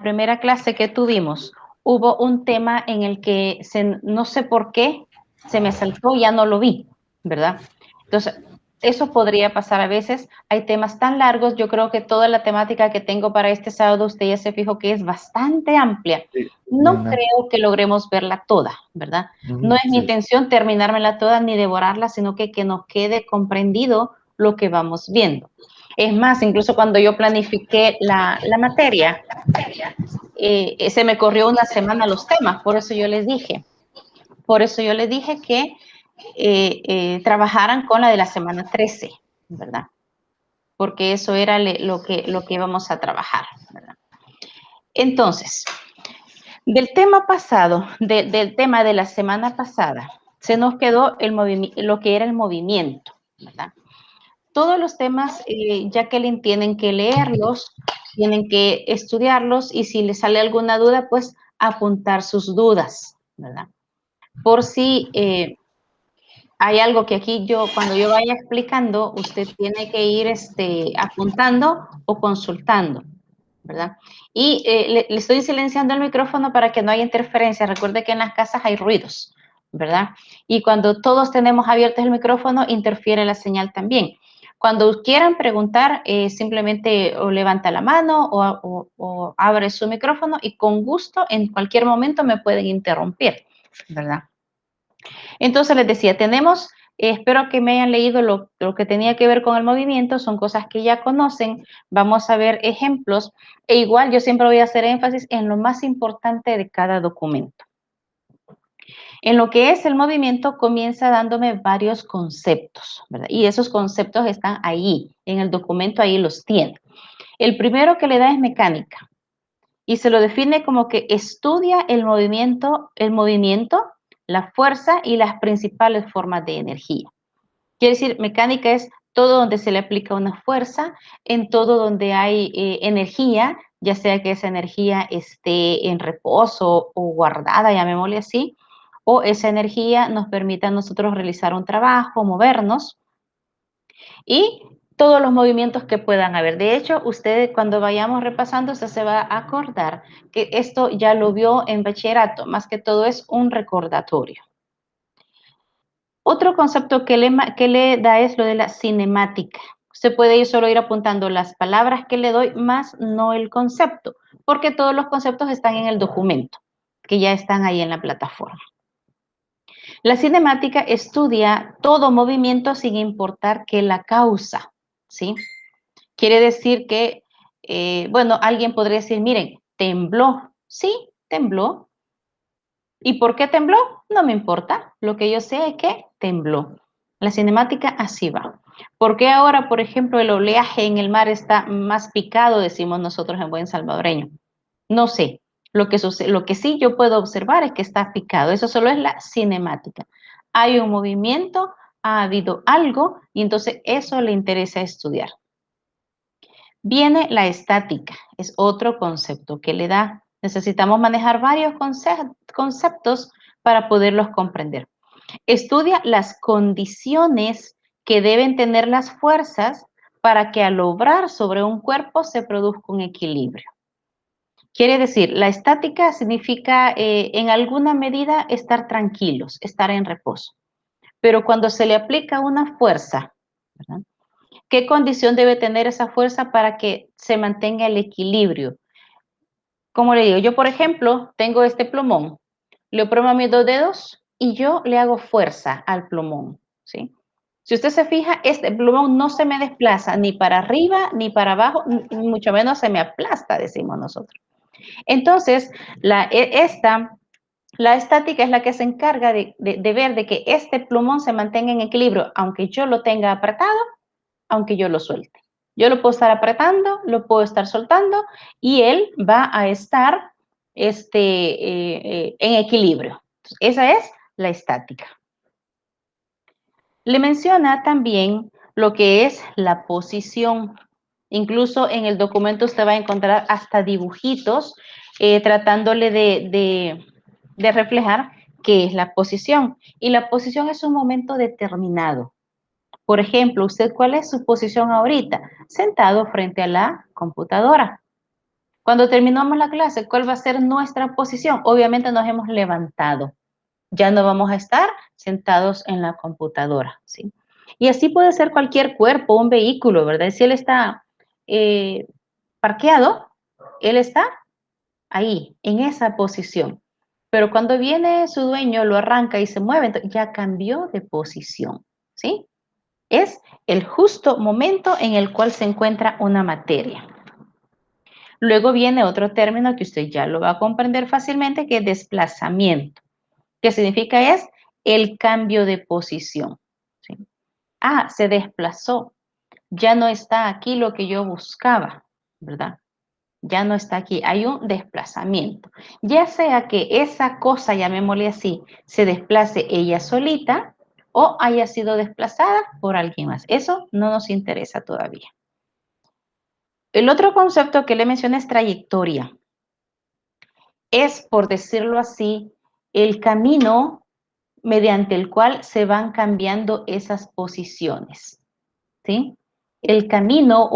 primera clase que tuvimos, hubo un tema en el que no sé por qué se me saltó y ya no lo vi, ¿verdad? Entonces, eso podría pasar a veces. Hay temas tan largos, yo creo que toda la temática que tengo para este sábado, usted ya se fijó que es bastante amplia. Sí, No bien amplio. creo que logremos verla toda, ¿verdad? No Ujú, es mi sí, intención terminármela toda ni devorarla, sino que nos quede comprendido lo que vamos viendo. Es más, incluso cuando yo planifiqué la materia, se me corrió una semana los temas, por eso yo les dije que trabajaran con la de la semana 13, ¿verdad? Porque eso era lo que íbamos a trabajar, ¿verdad? Entonces, del tema pasado, del tema de la semana pasada, se nos quedó lo que era el movimiento, ¿verdad? Todos los temas, Jacqueline, tienen que leerlos, tienen que estudiarlos y si les sale alguna duda, pues apuntar sus dudas, ¿verdad? Por si hay algo que aquí cuando yo vaya explicando, usted tiene que ir apuntando o consultando, ¿verdad? Y le estoy silenciando el micrófono para que no haya interferencia. Recuerde que en las casas hay ruidos, ¿verdad? Y cuando todos tenemos abierto el micrófono, interfiere la señal también. Cuando quieran preguntar, simplemente o levanta la mano o abre su micrófono y con gusto en cualquier momento me pueden interrumpir, ¿verdad? Entonces les decía, espero que me hayan leído lo que tenía que ver con el movimiento, son cosas que ya conocen, vamos a ver ejemplos, e igual yo siempre voy a hacer énfasis en lo más importante de cada documento. En lo que es el movimiento comienza dándome varios conceptos, ¿verdad? Y esos conceptos están ahí, en el documento ahí los tiene. El primero que le da es mecánica y se lo define como que estudia el movimiento, la fuerza y las principales formas de energía. Quiere decir, mecánica es todo donde se le aplica una fuerza, en todo donde hay energía, ya sea que esa energía esté en reposo o guardada, llamémosle así, o esa energía nos permita a nosotros realizar un trabajo, movernos y todos los movimientos que puedan haber. De hecho, usted cuando vayamos repasando, usted se va a acordar que esto ya lo vio en bachillerato, más que todo es un recordatorio. Otro concepto que le da es lo de la cinemática. Usted puede solo ir apuntando las palabras que le doy, más no el concepto, porque todos los conceptos están en el documento, que ya están ahí en la plataforma. La cinemática estudia todo movimiento sin importar que la causa, ¿sí? Quiere decir que, bueno, alguien podría decir, miren, tembló. Sí, tembló. ¿Y por qué tembló? No me importa. Lo que yo sé es que tembló. La cinemática así va. ¿Por qué ahora, por ejemplo, el oleaje en el mar está más picado, decimos nosotros en buen salvadoreño? No sé. Lo que sí yo puedo observar es que está picado. Eso solo es la cinemática. Hay un movimiento, ha habido algo y entonces eso le interesa estudiar. Viene la estática, es otro concepto que le da. Necesitamos manejar varios conceptos para poderlos comprender. Estudia las condiciones que deben tener las fuerzas para que al obrar sobre un cuerpo se produzca un equilibrio. Quiere decir, la estática significa en alguna medida estar tranquilos, estar en reposo. Pero cuando se le aplica una fuerza, ¿verdad? ¿Qué condición debe tener esa fuerza para que se mantenga el equilibrio? Como le digo, yo por ejemplo tengo este plumón, le oprimo a mis dos dedos y yo le hago fuerza al plumón, ¿sí? Si usted se fija, este plumón no se me desplaza ni para arriba ni para abajo, ni mucho menos se me aplasta, decimos nosotros. Entonces, la estática es la que se encarga de ver de que este plumón se mantenga en equilibrio, aunque yo lo tenga apretado, aunque yo lo suelte. Yo lo puedo estar apretando, lo puedo estar soltando y él va a estar en equilibrio. Entonces, esa es la estática. Le menciona también lo que es la posición. Incluso en el documento usted va a encontrar hasta dibujitos tratándole de reflejar qué es la posición. Y la posición es un momento determinado. Por ejemplo, ¿usted cuál es su posición ahorita? Sentado frente a la computadora. Cuando terminamos la clase, ¿cuál va a ser nuestra posición? Obviamente nos hemos levantado. Ya no vamos a estar sentados en la computadora, ¿sí? Y así puede ser cualquier cuerpo, un vehículo, ¿verdad? Si él está parqueado, él está ahí, en esa posición. Pero cuando viene su dueño, lo arranca y se mueve, entonces ya cambió de posición, ¿sí? Es el justo momento en el cual se encuentra una materia. Luego viene otro término que usted ya lo va a comprender fácilmente, que es desplazamiento. ¿Qué significa? Es el cambio de posición, ¿sí? Ah, se desplazó. Ya no está aquí lo que yo buscaba, ¿verdad? Ya no está aquí. Hay un desplazamiento. Ya sea que esa cosa, llamémosle así, se desplace ella solita o haya sido desplazada por alguien más. Eso no nos interesa todavía. El otro concepto que le mencioné es trayectoria. Es, por decirlo así, el camino mediante el cual se van cambiando esas posiciones, ¿sí? El camino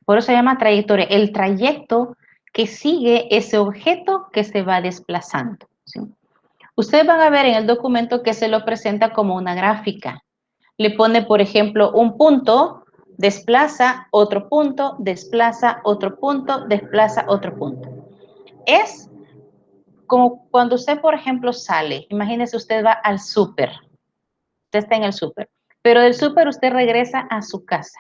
por eso se llama trayectoria, el trayecto que sigue ese objeto que se va desplazando, ¿sí? Ustedes van a ver en el documento que se lo presenta como una gráfica. Le pone, por ejemplo, un punto, desplaza otro punto, desplaza otro punto, desplaza otro punto. Es como cuando usted, por ejemplo, sale, imagínese usted va al súper, usted está en el súper, pero del súper usted regresa a su casa.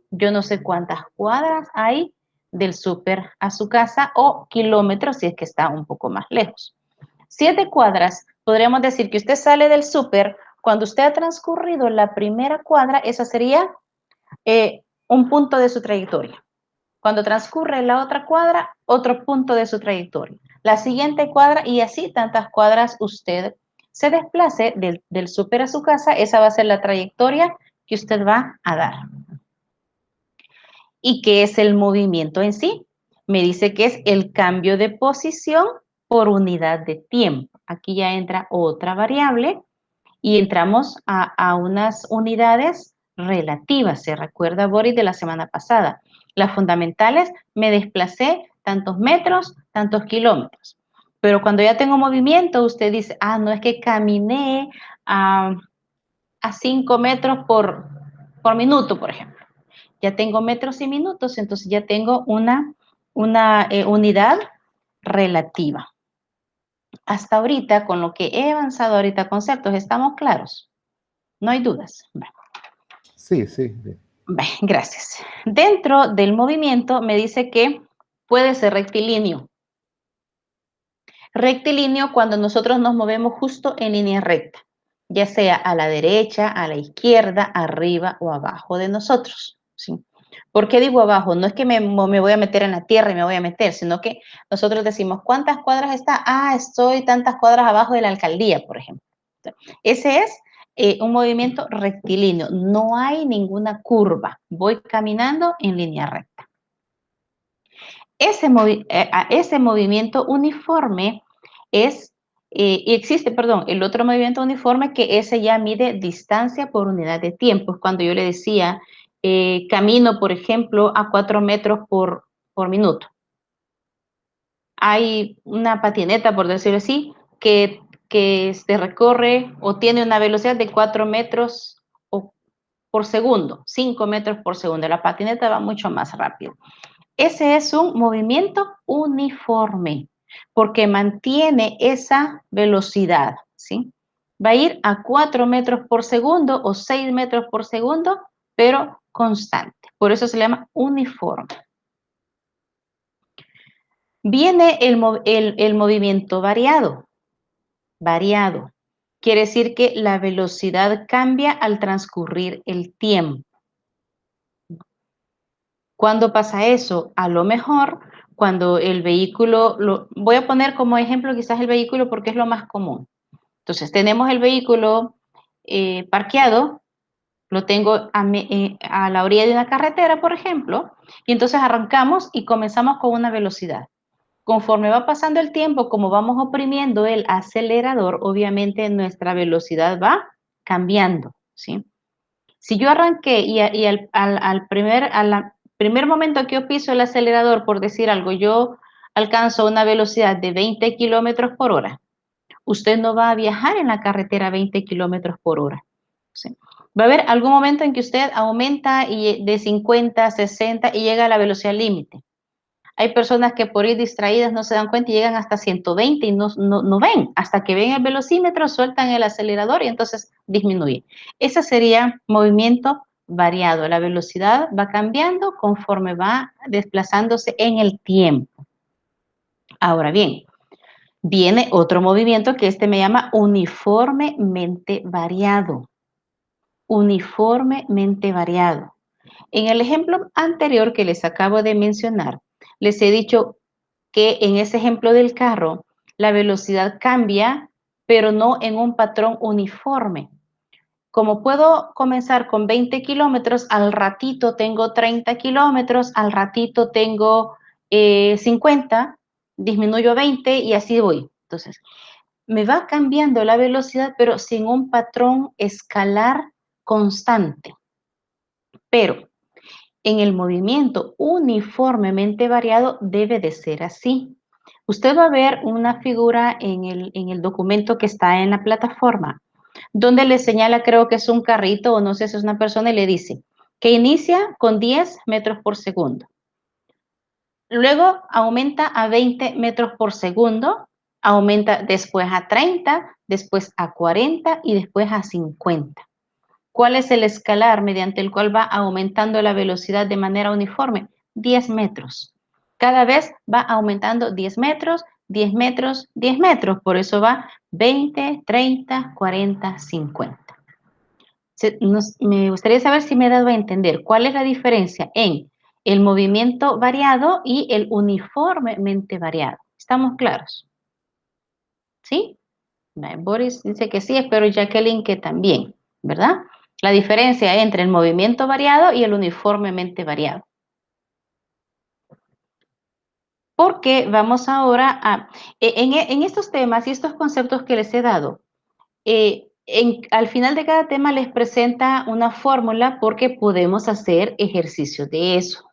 Yo no sé cuántas cuadras hay del súper a su casa o kilómetros si es que está un poco más lejos. 7 cuadras, podríamos decir que usted sale del súper, cuando usted ha transcurrido la primera cuadra, esa sería un punto de su trayectoria. Cuando transcurre la otra cuadra, otro punto de su trayectoria. La siguiente cuadra y así tantas cuadras usted se desplace del súper a su casa, esa va a ser la trayectoria que usted va a dar. ¿Y qué es el movimiento en sí? Me dice que es el cambio de posición por unidad de tiempo. Aquí ya entra otra variable y entramos a unas unidades relativas. ¿Se recuerda, Boris, de la semana pasada? Las fundamentales, me desplacé tantos metros, tantos kilómetros. Pero cuando ya tengo movimiento, usted dice, ah, no es que caminé a 5 metros por minuto, por ejemplo. Ya tengo metros y minutos, entonces ya tengo una unidad relativa. Hasta ahorita, con lo que he avanzado ahorita, conceptos, ¿estamos claros? No hay dudas. Bueno, Sí, sí, sí. gracias. Dentro del movimiento me dice que puede ser rectilíneo. Rectilíneo cuando nosotros nos movemos justo en línea recta, ya sea a la derecha, a la izquierda, arriba o abajo de nosotros, ¿sí? ¿Por qué digo abajo? No es que me voy a meter en la tierra y me voy a meter, sino que nosotros decimos, ¿cuántas cuadras está? Ah, estoy tantas cuadras abajo de la alcaldía, por ejemplo. Ese es un movimiento rectilíneo, no hay ninguna curva, voy caminando en línea recta. Ese movimiento uniforme es, y existe, perdón, el otro movimiento uniforme que ese ya mide distancia por unidad de tiempo. Es cuando yo le decía, camino, por ejemplo, a 4 metros por minuto. Hay una patineta, por decirlo así, que se recorre o tiene una velocidad de 4 metros por segundo, 5 metros por segundo. La patineta va mucho más rápido. Ese es un movimiento uniforme, porque mantiene esa velocidad, ¿sí? Va a ir a 4 metros por segundo o 6 metros por segundo, pero constante. Por eso se le llama uniforme. Viene el movimiento variado. Variado. Quiere decir que la velocidad cambia al transcurrir el tiempo. ¿Cuándo pasa eso? A lo mejor cuando el vehículo, voy a poner como ejemplo quizás el vehículo porque es lo más común. Entonces tenemos el vehículo parqueado, lo tengo a la orilla de una carretera, por ejemplo, y entonces arrancamos y comenzamos con una velocidad. Conforme va pasando el tiempo, como vamos oprimiendo el acelerador, obviamente nuestra velocidad va cambiando, ¿sí? Si yo arranqué y al primer momento que yo piso el acelerador, por decir algo, yo alcanzo una velocidad de 20 kilómetros por hora, usted no va a viajar en la carretera a 20 kilómetros por hora. ¿Sí? Va a haber algún momento en que usted aumenta y de 50 a 60 y llega a la velocidad límite. Hay personas que por ir distraídas no se dan cuenta y llegan hasta 120 y no ven. Hasta que ven el velocímetro, sueltan el acelerador y entonces disminuye. Ese sería movimiento variado. La velocidad va cambiando conforme va desplazándose en el tiempo. Ahora bien, viene otro movimiento que me llama uniformemente variado. Uniformemente variado. En el ejemplo anterior que les acabo de mencionar, les he dicho que en ese ejemplo del carro, la velocidad cambia, pero no en un patrón uniforme. Como puedo comenzar con 20 kilómetros, al ratito tengo 30 kilómetros, al ratito tengo 50, disminuyo a 20 y así voy. Entonces, me va cambiando la velocidad, pero sin un patrón escalar constante. Pero en el movimiento uniformemente variado debe de ser así. Usted va a ver una figura en el documento que está en la plataforma, donde le señala, creo que es un carrito o no sé si es una persona, y le dice que inicia con 10 metros por segundo. Luego aumenta a 20 metros por segundo, aumenta después a 30, después a 40 y después a 50. ¿Cuál es el escalar mediante el cual va aumentando la velocidad de manera uniforme? 10 metros. Cada vez va aumentando 10 metros, 10 metros, 10 metros. Por eso va 20, 30, 40, 50. Me gustaría saber si me he dado a entender cuál es la diferencia en el movimiento variado y el uniformemente variado. ¿Estamos claros? ¿Sí? Boris dice que sí, espero Jacqueline que también, ¿verdad? La diferencia entre el movimiento variado y el uniformemente variado. Porque vamos ahora a, en estos temas y estos conceptos que les he dado, al final de cada tema les presenta una fórmula porque podemos hacer ejercicio de eso.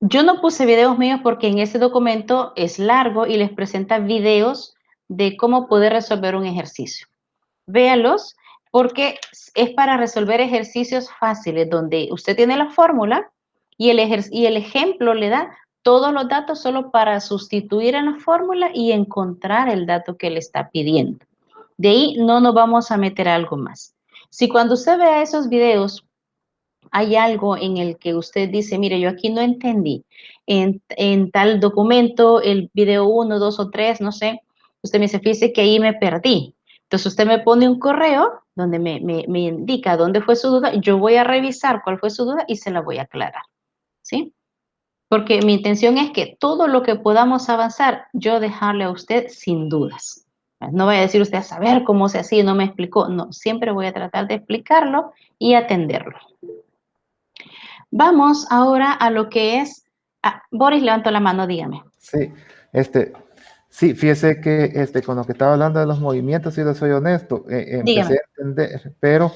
Yo no puse videos míos porque en ese documento es largo y les presenta videos de cómo poder resolver un ejercicio. Véalos porque es para resolver ejercicios fáciles donde usted tiene la fórmula y el ejemplo le da todos los datos solo para sustituir en la fórmula y encontrar el dato que le está pidiendo. De ahí no nos vamos a meter algo más. Si cuando usted vea esos videos hay algo en el que usted dice, mire, yo aquí no entendí, en tal documento, el video 1, 2 o 3, no sé, usted me dice, fíjese que ahí me perdí. Entonces usted me pone un correo donde me indica dónde fue su duda, yo voy a revisar cuál fue su duda y se la voy a aclarar, ¿sí? Porque mi intención es que todo lo que podamos avanzar, yo dejarle a usted sin dudas. No vaya a decir usted a saber cómo se hacía y no me explicó. No, siempre voy a tratar de explicarlo y atenderlo. Vamos ahora a lo que es... Boris levantó la mano, dígame. Sí, sí, fíjese que con lo que estaba hablando de los movimientos, si le soy honesto, empecé Dígame. a entender, pero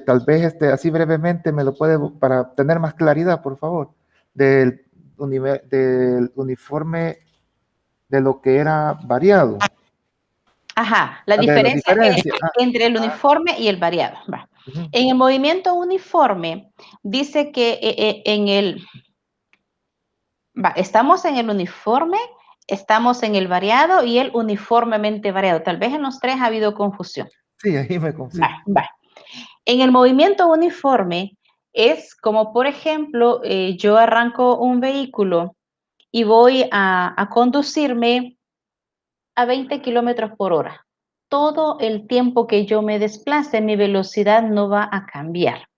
tal vez así brevemente me lo puede, para tener más claridad, por favor, del uniforme de lo que era variado. Ajá, la De la diferencia diferencia. entre el uniforme y el variado. Va. Uh-huh. En el movimiento uniforme, dice que estamos en el uniforme, estamos en el variado y el uniformemente variado. Tal vez en los tres ha habido confusión. Sí, ahí me confundo. Va. En el movimiento uniforme es como, por ejemplo, yo arranco un vehículo y voy a conducirme a 20 kilómetros por hora. Todo el tiempo que yo me desplace, mi velocidad no va a cambiar.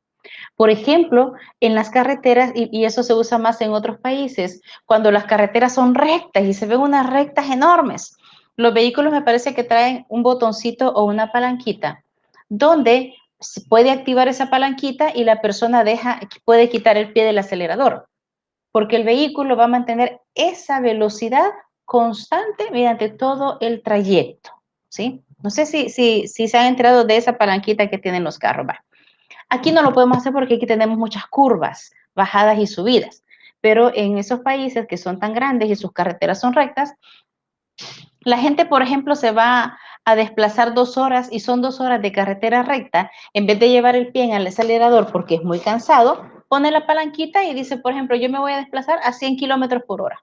Por ejemplo, en las carreteras, y eso se usa más en otros países, cuando las carreteras son rectas y se ven unas rectas enormes, los vehículos me parece que traen un botoncito o una palanquita donde se puede activar esa palanquita y la persona puede quitar el pie del acelerador, porque el vehículo va a mantener esa velocidad constante mediante todo el trayecto, ¿sí? No sé si se han enterado de esa palanquita que tienen los carros. Va. Aquí no lo podemos hacer porque aquí tenemos muchas curvas, bajadas y subidas. pero en esos países que son tan grandes y sus carreteras son rectas, la gente, por ejemplo, se va a desplazar 2 horas y son 2 horas de carretera recta, en vez de llevar el pie en el acelerador porque es muy cansado, pone la palanquita y dice, por ejemplo, yo me voy a desplazar a 100 kilómetros por hora.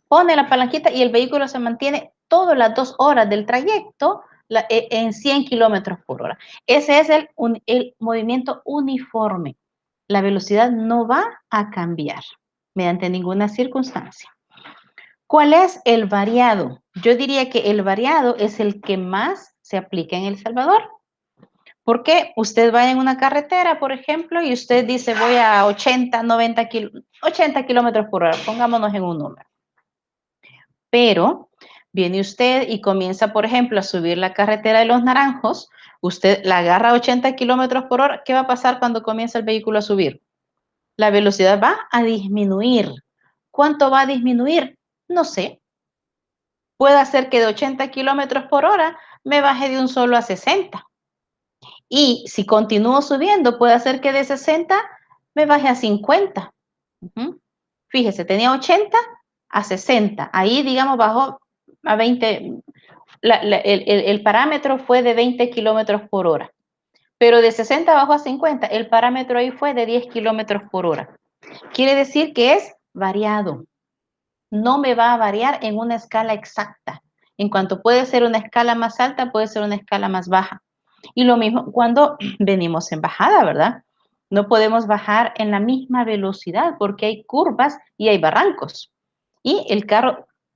Pone la palanquita y el vehículo se mantiene todas las 2 horas del trayecto en 100 kilómetros por hora. Ese es el movimiento uniforme. La velocidad no va a cambiar mediante ninguna circunstancia. ¿Cuál es el variado? Yo diría que el variado es el que más se aplica en El Salvador. Porque usted va en una carretera, por ejemplo, y usted dice voy a 80, 90 80 kilómetros por hora, pongámonos en un número. Pero viene usted y comienza, por ejemplo, a subir la carretera de Los Naranjos, usted la agarra a 80 kilómetros por hora, ¿qué va a pasar cuando comienza el vehículo a subir? La velocidad va a disminuir. ¿Cuánto va a disminuir? No sé. Puede hacer que de 80 kilómetros por hora me baje de un solo a 60. Y si continúo subiendo, puede hacer que de 60 me baje a 50. Fíjese, tenía 80 a 60. Ahí, digamos, bajó a 20. El parámetro fue de 20 kilómetros por hora. Pero de 60 bajó a 50. El parámetro ahí fue de 10 kilómetros por hora. Quiere decir que es variado. No me va a variar en una escala exacta. En cuanto puede ser una escala más alta, puede ser una escala más baja. Y lo mismo cuando venimos en bajada, ¿verdad? No podemos bajar en la misma velocidad porque hay curvas y hay barrancos. Y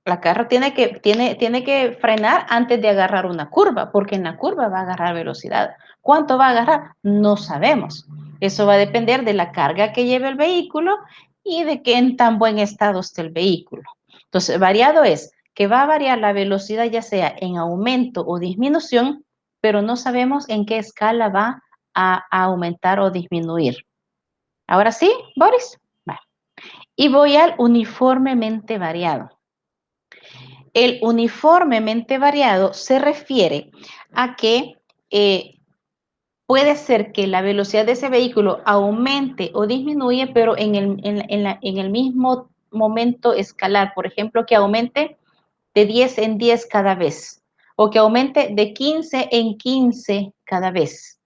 la carro tiene que frenar antes de agarrar una curva, porque en la curva va a agarrar velocidad. ¿Cuánto va a agarrar? No sabemos. Eso va a depender de la carga que lleve el vehículo y de qué en tan buen estado esté el vehículo. Entonces, variado es que va a variar la velocidad ya sea en aumento o disminución, pero no sabemos en qué escala va a aumentar o disminuir. Ahora sí, Boris. Vale. Y voy al uniformemente variado. El uniformemente variado se refiere a que puede ser que la velocidad de ese vehículo aumente o disminuye, pero en el mismo momento escalar. Por ejemplo, que aumente de 10 en 10 cada vez, o que aumente de 15 en 15 cada vez,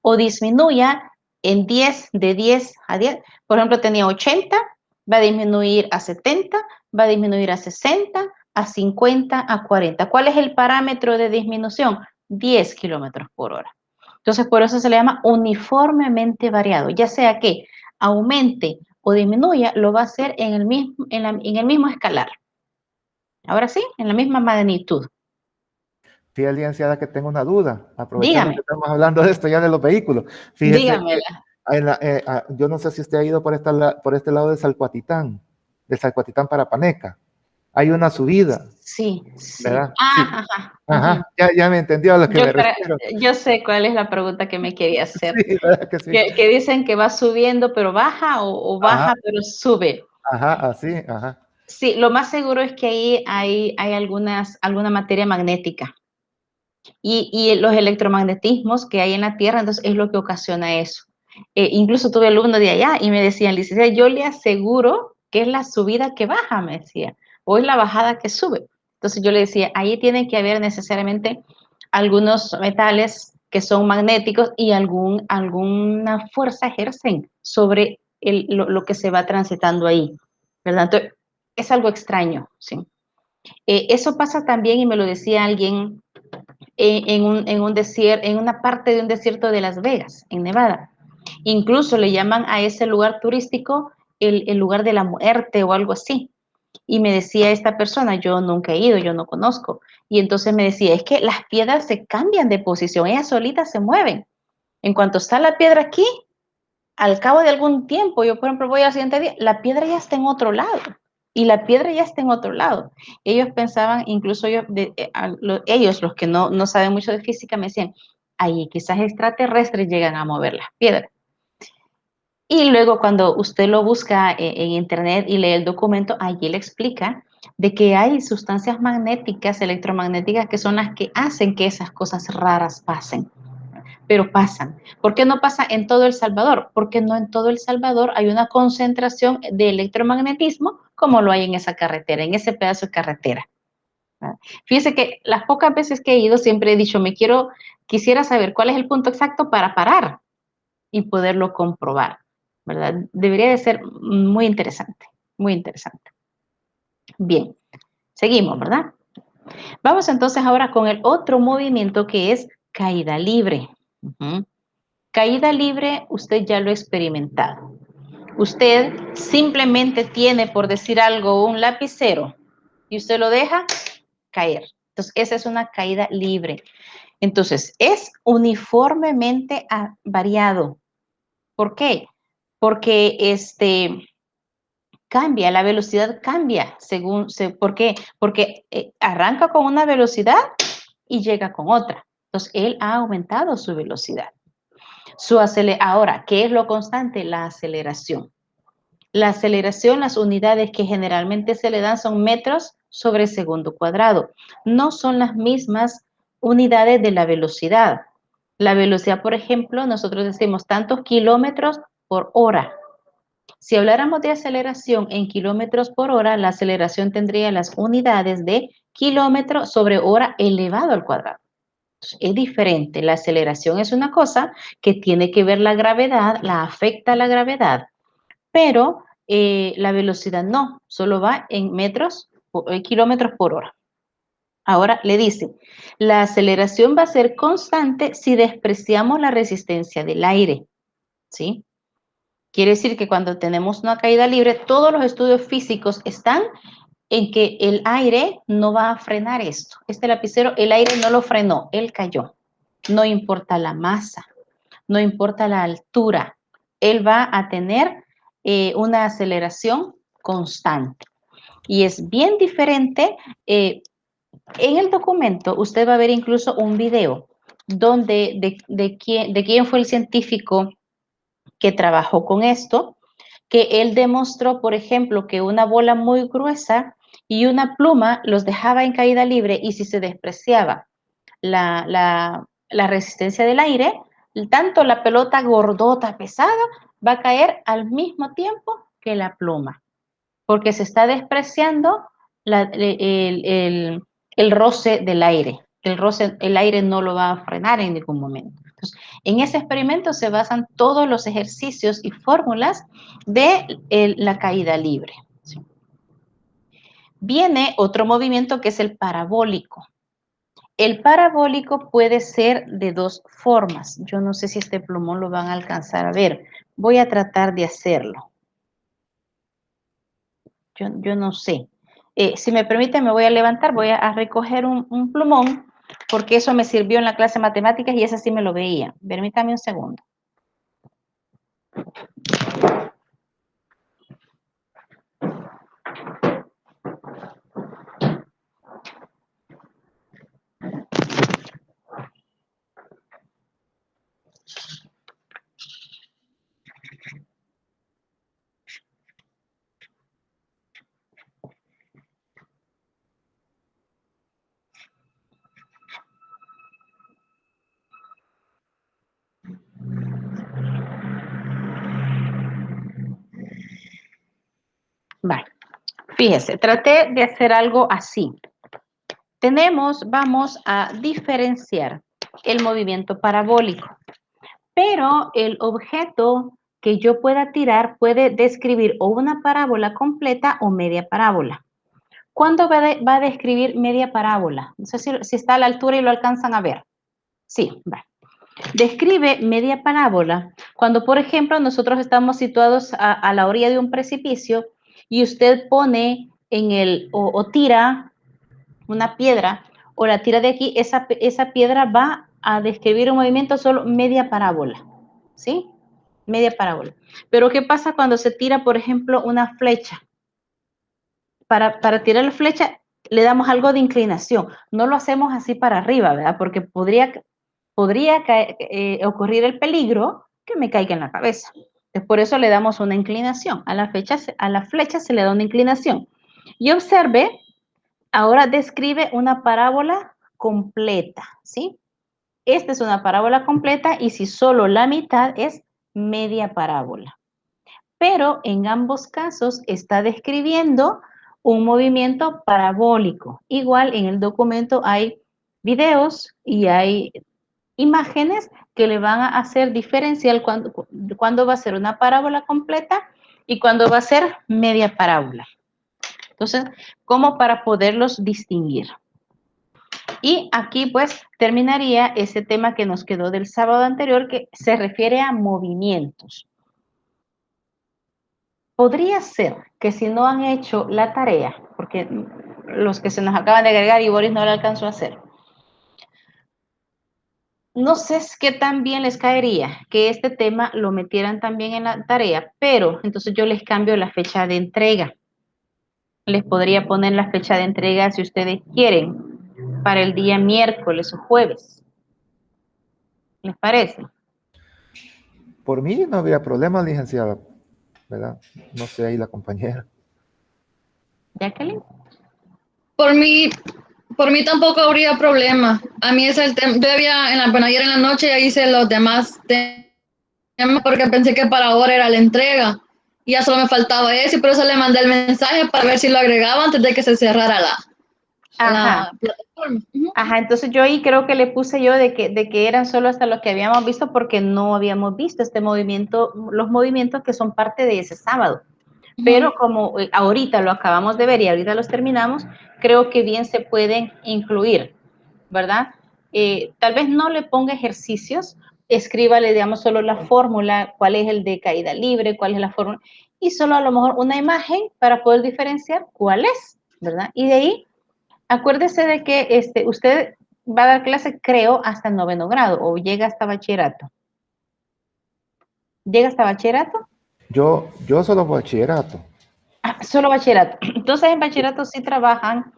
o disminuya en 10, de 10 a 10. Por ejemplo, tenía 80, va a disminuir a 70, va a disminuir a 60, a 50, a 40. ¿Cuál es el parámetro de disminución? 10 kilómetros por hora. Entonces, por eso se le llama uniformemente variado, ya sea que aumente o disminuya, lo va a hacer en el mismo escalar. Ahora sí, en la misma magnitud. Sí, licenciada, que tengo una duda, aprovechando Dígame, que estamos hablando de esto ya de los vehículos. Fíjese que dígamela. yo no sé si usted ha ido por este lado de Salcuatitán para Paneca. Hay una subida, Sí, sí. ¿verdad? Sí. Ah, ajá, ujú. Ajá, ya me entendió a lo que Yo, me refiero. yo sé cuál es la pregunta que me quería hacer. Sí, ¿verdad que sí? Que dicen que va subiendo pero baja o Ajá, baja pero sube. ajá, así, ajá. Sí, lo más seguro es que ahí hay alguna materia magnética y los electromagnetismos que hay en la Tierra, entonces es lo que ocasiona eso. Incluso tuve alumnos de allá y me decían, licenciada, yo le aseguro que es la subida que baja, me decía, o es la bajada que sube. Entonces yo le decía, ahí tiene que haber necesariamente algunos metales que son magnéticos y alguna fuerza ejercen sobre lo que se va transitando ahí, ¿verdad? Entonces, es algo extraño, ¿sí? Eso pasa también, y me lo decía alguien, en una parte de un desierto de Las Vegas, en Nevada. Incluso le llaman a ese lugar turístico el lugar de la muerte o algo así. Y me decía esta persona, yo nunca he ido, yo no conozco. Y entonces me decía, es que las piedras se cambian de posición, ellas solitas se mueven. En cuanto está la piedra aquí, al cabo de algún tiempo, yo por ejemplo voy al siguiente día, la piedra ya está en otro lado. Y la piedra ya está en otro lado. Ellos pensaban, incluso ellos, los que no saben mucho de física, me decían, ahí quizás extraterrestres llegan a mover las piedras. Y luego cuando usted lo busca en internet y lee el documento, allí le explica de que hay sustancias magnéticas, electromagnéticas, que son las que hacen que esas cosas raras pasen. pero pasan. ¿Por qué no pasa en todo El Salvador? Porque no en todo El Salvador hay una concentración de electromagnetismo como lo hay en esa carretera, en ese pedazo de carretera. Fíjese que las pocas veces que he ido siempre he dicho, quisiera saber cuál es el punto exacto para parar y poderlo comprobar, ¿verdad? Debería de ser muy interesante, muy interesante. Bien, seguimos, ¿verdad? Vamos entonces ahora con el otro movimiento que es caída libre. Caída libre, usted ya lo ha experimentado. Usted simplemente tiene, por decir algo, un lapicero y usted lo deja caer. Entonces, esa es una caída libre. Entonces, es uniformemente variado. ¿Por qué? Porque cambia, la velocidad cambia ¿por qué? Porque arranca con una velocidad y llega con otra. Entonces, él ha aumentado su velocidad. Ahora, ¿qué es lo constante? La aceleración. La aceleración, las unidades que generalmente se le dan son metros sobre segundo cuadrado. No son las mismas unidades de la velocidad. La velocidad, por ejemplo, nosotros decimos tantos kilómetros por hora. Si habláramos de aceleración en kilómetros por hora, la aceleración tendría las unidades de kilómetro sobre hora elevado al cuadrado. Es diferente. La aceleración es una cosa que tiene que ver la gravedad, la afecta la gravedad, pero la velocidad no, solo va en kilómetros por hora. Ahora le dice, la aceleración va a ser constante si despreciamos la resistencia del aire, ¿sí? Quiere decir que cuando tenemos una caída libre, todos los estudios físicos están en que el aire no va a frenar esto. Este lapicero, el aire no lo frenó, él cayó. No importa la masa, no importa la altura, él va a tener una aceleración constante. Y es bien diferente. En el documento usted va a ver incluso un video donde de quién fue el científico que trabajó con esto, que él demostró, por ejemplo, que una bola muy gruesa y una pluma los dejaba en caída libre y si se despreciaba la resistencia del aire, tanto la pelota gordota, pesada, va a caer al mismo tiempo que la pluma, porque se está despreciando el roce del aire. El aire no lo va a frenar en ningún momento. Entonces, en ese experimento se basan todos los ejercicios y fórmulas de la caída libre. ¿Sí? Viene otro movimiento que es el parabólico. El parabólico puede ser de dos formas. Yo no sé si este plumón lo van a alcanzar a ver. Voy a tratar de hacerlo. Yo no sé. Si me permite, me voy a levantar, voy a recoger un plumón, porque eso me sirvió en la clase de matemáticas y ese sí me lo veía. Permítame un segundo. Vale. Fíjese, traté de hacer algo así. Vamos a diferenciar el movimiento parabólico, pero el objeto que yo pueda tirar puede describir o una parábola completa o media parábola. ¿Cuándo va a describir media parábola? No sé si está a la altura y lo alcanzan a ver. Sí, va. Describe media parábola cuando, por ejemplo, nosotros estamos situados a la orilla de un precipicio y usted pone o tira una piedra o la tira de aquí, esa piedra va a describir un movimiento solo media parábola, ¿sí? Media parábola. Pero ¿qué pasa cuando se tira, por ejemplo, una flecha? Para tirar la flecha le damos algo de inclinación. No lo hacemos así para arriba, ¿verdad? Porque podría ocurrir el peligro que me caiga en la cabeza. Entonces, por eso le damos una inclinación. A la flecha se le da una inclinación. Y observe, ahora describe una parábola completa, ¿sí? esta es una parábola completa y si solo la mitad es media parábola. Pero en ambos casos está describiendo un movimiento parabólico. Igual en el documento hay videos y hay imágenes que le van a hacer diferencial cuando va a ser una parábola completa y cuando va a ser media parábola. Entonces, como para poderlos distinguir. Y aquí pues terminaría ese tema que nos quedó del sábado anterior que se refiere a movimientos. Podría ser que si no han hecho la tarea, porque los que se nos acaban de agregar y Boris no la alcanzó a hacer, no sé qué tan bien les caería que este tema lo metieran también en la tarea, pero entonces yo les cambio la fecha de entrega. Les podría poner la fecha de entrega si ustedes quieren para el día miércoles o jueves. ¿Les parece? Por mí no había problema, licenciada, ¿verdad? No sé, ahí la compañera. Jacqueline. Por mí, por mí tampoco habría problema. A mí es el tema. Yo había, bueno, ayer en la noche ya hice los demás temas porque pensé que para ahora era la entrega. Y ya solo me faltaba eso y por eso le mandé el mensaje para ver si lo agregaba antes de que se cerrara la plataforma. Ajá, entonces yo ahí creo que le puse yo de que eran solo hasta los que habíamos visto porque no habíamos visto este movimiento, los movimientos que son parte de ese sábado. Pero como ahorita lo acabamos de ver y ahorita los terminamos, creo que bien se pueden incluir, ¿verdad? Tal vez no le ponga ejercicios, escríbale, digamos, solo la fórmula, cuál es el de caída libre, cuál es la fórmula, y solo a lo mejor una imagen para poder diferenciar cuál es, ¿verdad? Y de ahí, acuérdese de que usted va a dar clase, creo, hasta el 9º grado o llega hasta bachillerato. ¿Llega hasta bachillerato? Yo solo bachillerato. Solo bachillerato. Entonces, en bachillerato sí trabajan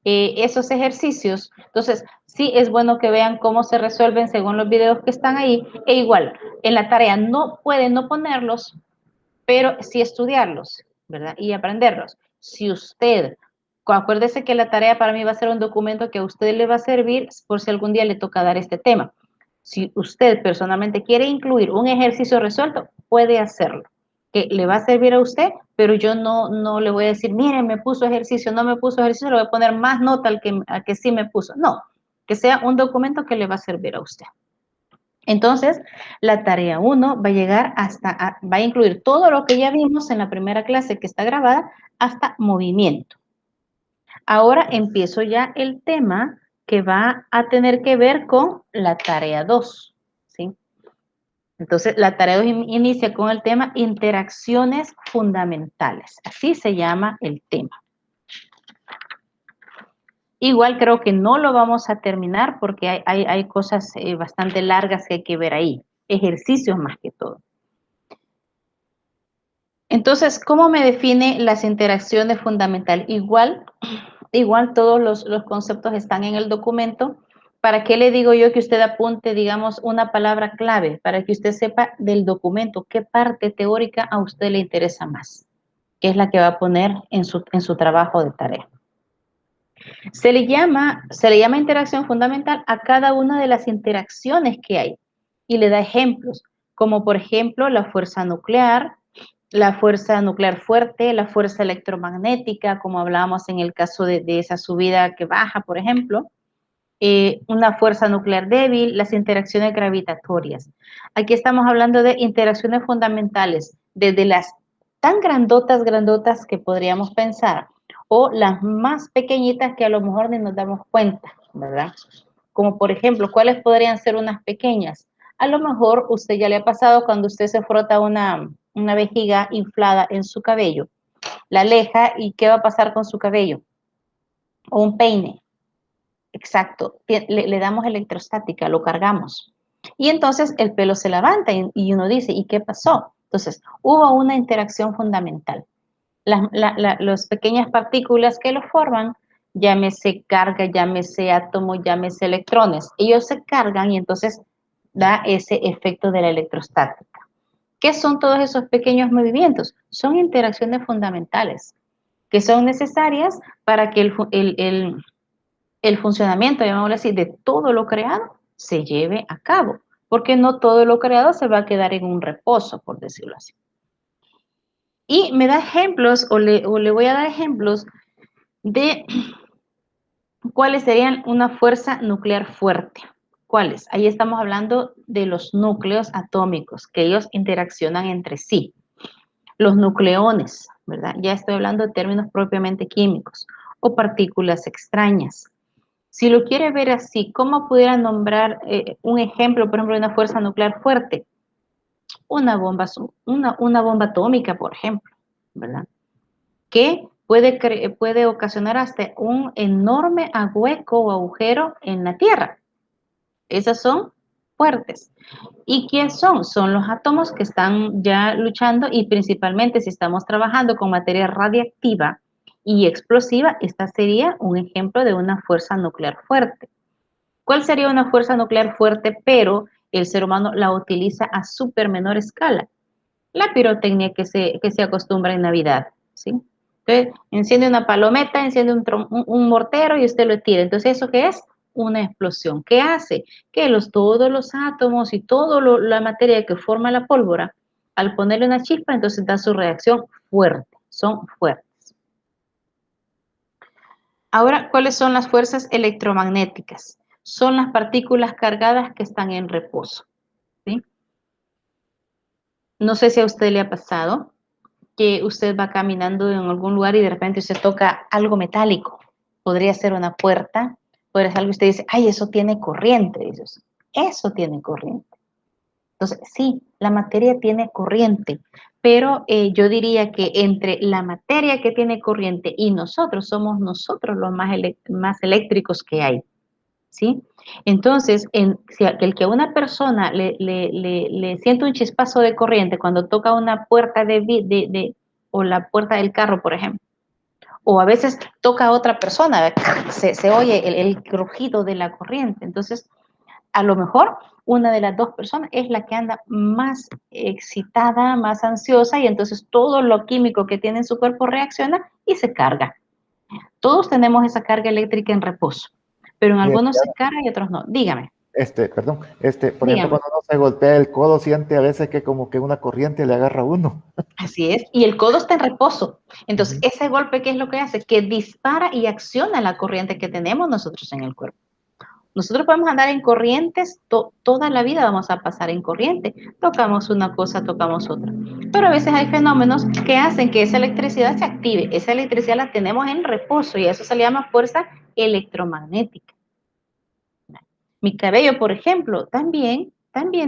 esos ejercicios. Entonces, sí es bueno que vean cómo se resuelven según los videos que están ahí. E igual, en la tarea no pueden no ponerlos, pero sí estudiarlos, ¿verdad? Y aprenderlos. Si usted, acuérdese que la tarea para mí va a ser un documento que a usted le va a servir por si algún día le toca dar este tema. Si usted personalmente quiere incluir un ejercicio resuelto, puede hacerlo, que le va a servir a usted, pero yo no le voy a decir, miren, me puso ejercicio, no me puso ejercicio, le voy a poner más nota al que sí me puso. No, que sea un documento que le va a servir a usted. Entonces, la tarea 1 va a llegar va a incluir todo lo que ya vimos en la primera clase que está grabada hasta movimiento. Ahora empiezo ya el tema que va a tener que ver con la tarea 2, ¿sí? Entonces, la tarea 2 inicia con el tema interacciones fundamentales. Así se llama el tema. Igual creo que no lo vamos a terminar porque hay cosas bastante largas que hay que ver ahí. Ejercicios más que todo. Entonces, ¿cómo me define las interacciones fundamentales? Igual todos los conceptos están en el documento. ¿Para qué le digo yo que usted apunte, digamos, una palabra clave? Para que usted sepa del documento qué parte teórica a usted le interesa más, que es la que va a poner en su trabajo de tarea. Se le llama interacción fundamental a cada una de las interacciones que hay y le da ejemplos, como por ejemplo la fuerza nuclear fuerte, la fuerza electromagnética, como hablábamos en el caso de esa subida que baja, por ejemplo, una fuerza nuclear débil, las interacciones gravitatorias. Aquí estamos hablando de interacciones fundamentales, desde las tan grandotas que podríamos pensar, o las más pequeñitas que a lo mejor ni nos damos cuenta, ¿verdad? Como por ejemplo, ¿cuáles podrían ser unas pequeñas? A lo mejor usted ya le ha pasado cuando usted se frota una vejiga inflada en su cabello, la aleja y ¿qué va a pasar con su cabello? O un peine. Exacto, le damos electrostática, lo cargamos. Y entonces el pelo se levanta y uno dice, ¿y qué pasó? Entonces, hubo una interacción fundamental. Las pequeñas partículas que lo forman, llámese carga, llámese átomo, llámese electrones, ellos se cargan y entonces da ese efecto de la electrostática. ¿Qué son todos esos pequeños movimientos? Son interacciones fundamentales que son necesarias para que el funcionamiento, llamémoslo así, de todo lo creado se lleve a cabo, porque no todo lo creado se va a quedar en un reposo, por decirlo así. Y me da ejemplos, o le voy a dar ejemplos de cuáles serían una fuerza nuclear fuerte. ¿Cuáles? Ahí estamos hablando de los núcleos atómicos, que ellos interaccionan entre sí. Los nucleones, ¿verdad? Ya estoy hablando de términos propiamente químicos, o partículas extrañas. Si lo quiere ver así, ¿cómo pudiera nombrar un ejemplo, por ejemplo, de una fuerza nuclear fuerte? Una bomba atómica, por ejemplo, ¿verdad? Que puede ocasionar hasta un enorme hueco o agujero en la Tierra. Esas son fuertes. ¿Y quiénes son? Son los átomos que están ya luchando, y principalmente si estamos trabajando con materia radiactiva y explosiva, esta sería un ejemplo de una fuerza nuclear fuerte. ¿Cuál sería una fuerza nuclear fuerte, pero el ser humano la utiliza a súper menor escala? La pirotecnia que se acostumbra en Navidad, ¿sí? Entonces, enciende una palometa, enciende un mortero y usted lo tira. Entonces, ¿eso qué es? Una explosión. ¿Qué hace? Que todos los átomos y toda la materia que forma la pólvora, al ponerle una chispa, entonces da su reacción fuerte. Son fuertes. Ahora, ¿cuáles son las fuerzas electromagnéticas? Son las partículas cargadas que están en reposo, ¿sí? No sé si a usted le ha pasado que usted va caminando en algún lugar y de repente usted toca algo metálico. Podría ser una puerta, podría ser algo que usted dice, ay, eso tiene corriente. Dices, eso tiene corriente. Entonces, sí, la materia tiene corriente, pero yo diría que entre la materia que tiene corriente y nosotros, somos nosotros los más eléctricos que hay, ¿sí? Entonces, el que a una persona le siente un chispazo de corriente cuando toca una puerta o la puerta del carro, por ejemplo, o a veces toca a otra persona, se oye el crujido de la corriente. Entonces, a lo mejor una de las dos personas es la que anda más excitada, más ansiosa, y entonces todo lo químico que tiene en su cuerpo reacciona y se carga. Todos tenemos esa carga eléctrica en reposo, pero en Bien, algunos se carga y otros no. Dígame, perdón, por ejemplo, dígame. cuando uno se golpea el codo, siente a veces que como que una corriente le agarra a uno. Así es, y el codo está en reposo. Entonces, Ujú. ese golpe, ¿qué es lo que hace? Que dispara y acciona la corriente que tenemos nosotros en el cuerpo. Nosotros podemos andar en corrientes, toda la vida vamos a pasar en corriente. Tocamos una cosa, tocamos otra. Pero a veces hay fenómenos que hacen que esa electricidad se active. Esa electricidad la tenemos en reposo y eso se le llama fuerza electromagnética. Mi cabello, por ejemplo, también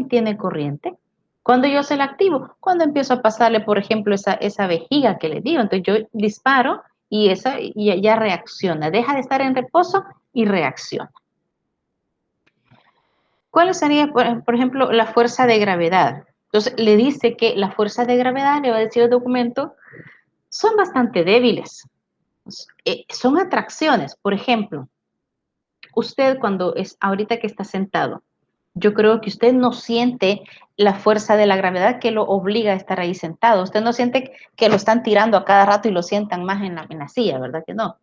tiene corriente. Cuando yo se la activo, cuando empiezo a pasarle, por ejemplo, esa vejiga que le digo, entonces yo disparo y esa ya reacciona, deja de estar en reposo y reacciona. ¿Cuál sería, por ejemplo, la fuerza de gravedad? Entonces, le dice que la fuerza de gravedad, le va a decir el documento, son bastante débiles. Son atracciones. Por ejemplo, usted cuando ahorita que está sentado, yo creo que usted no siente la fuerza de la gravedad que lo obliga a estar ahí sentado. Usted no siente que lo están tirando a cada rato y lo sientan más en la silla, ¿verdad que no?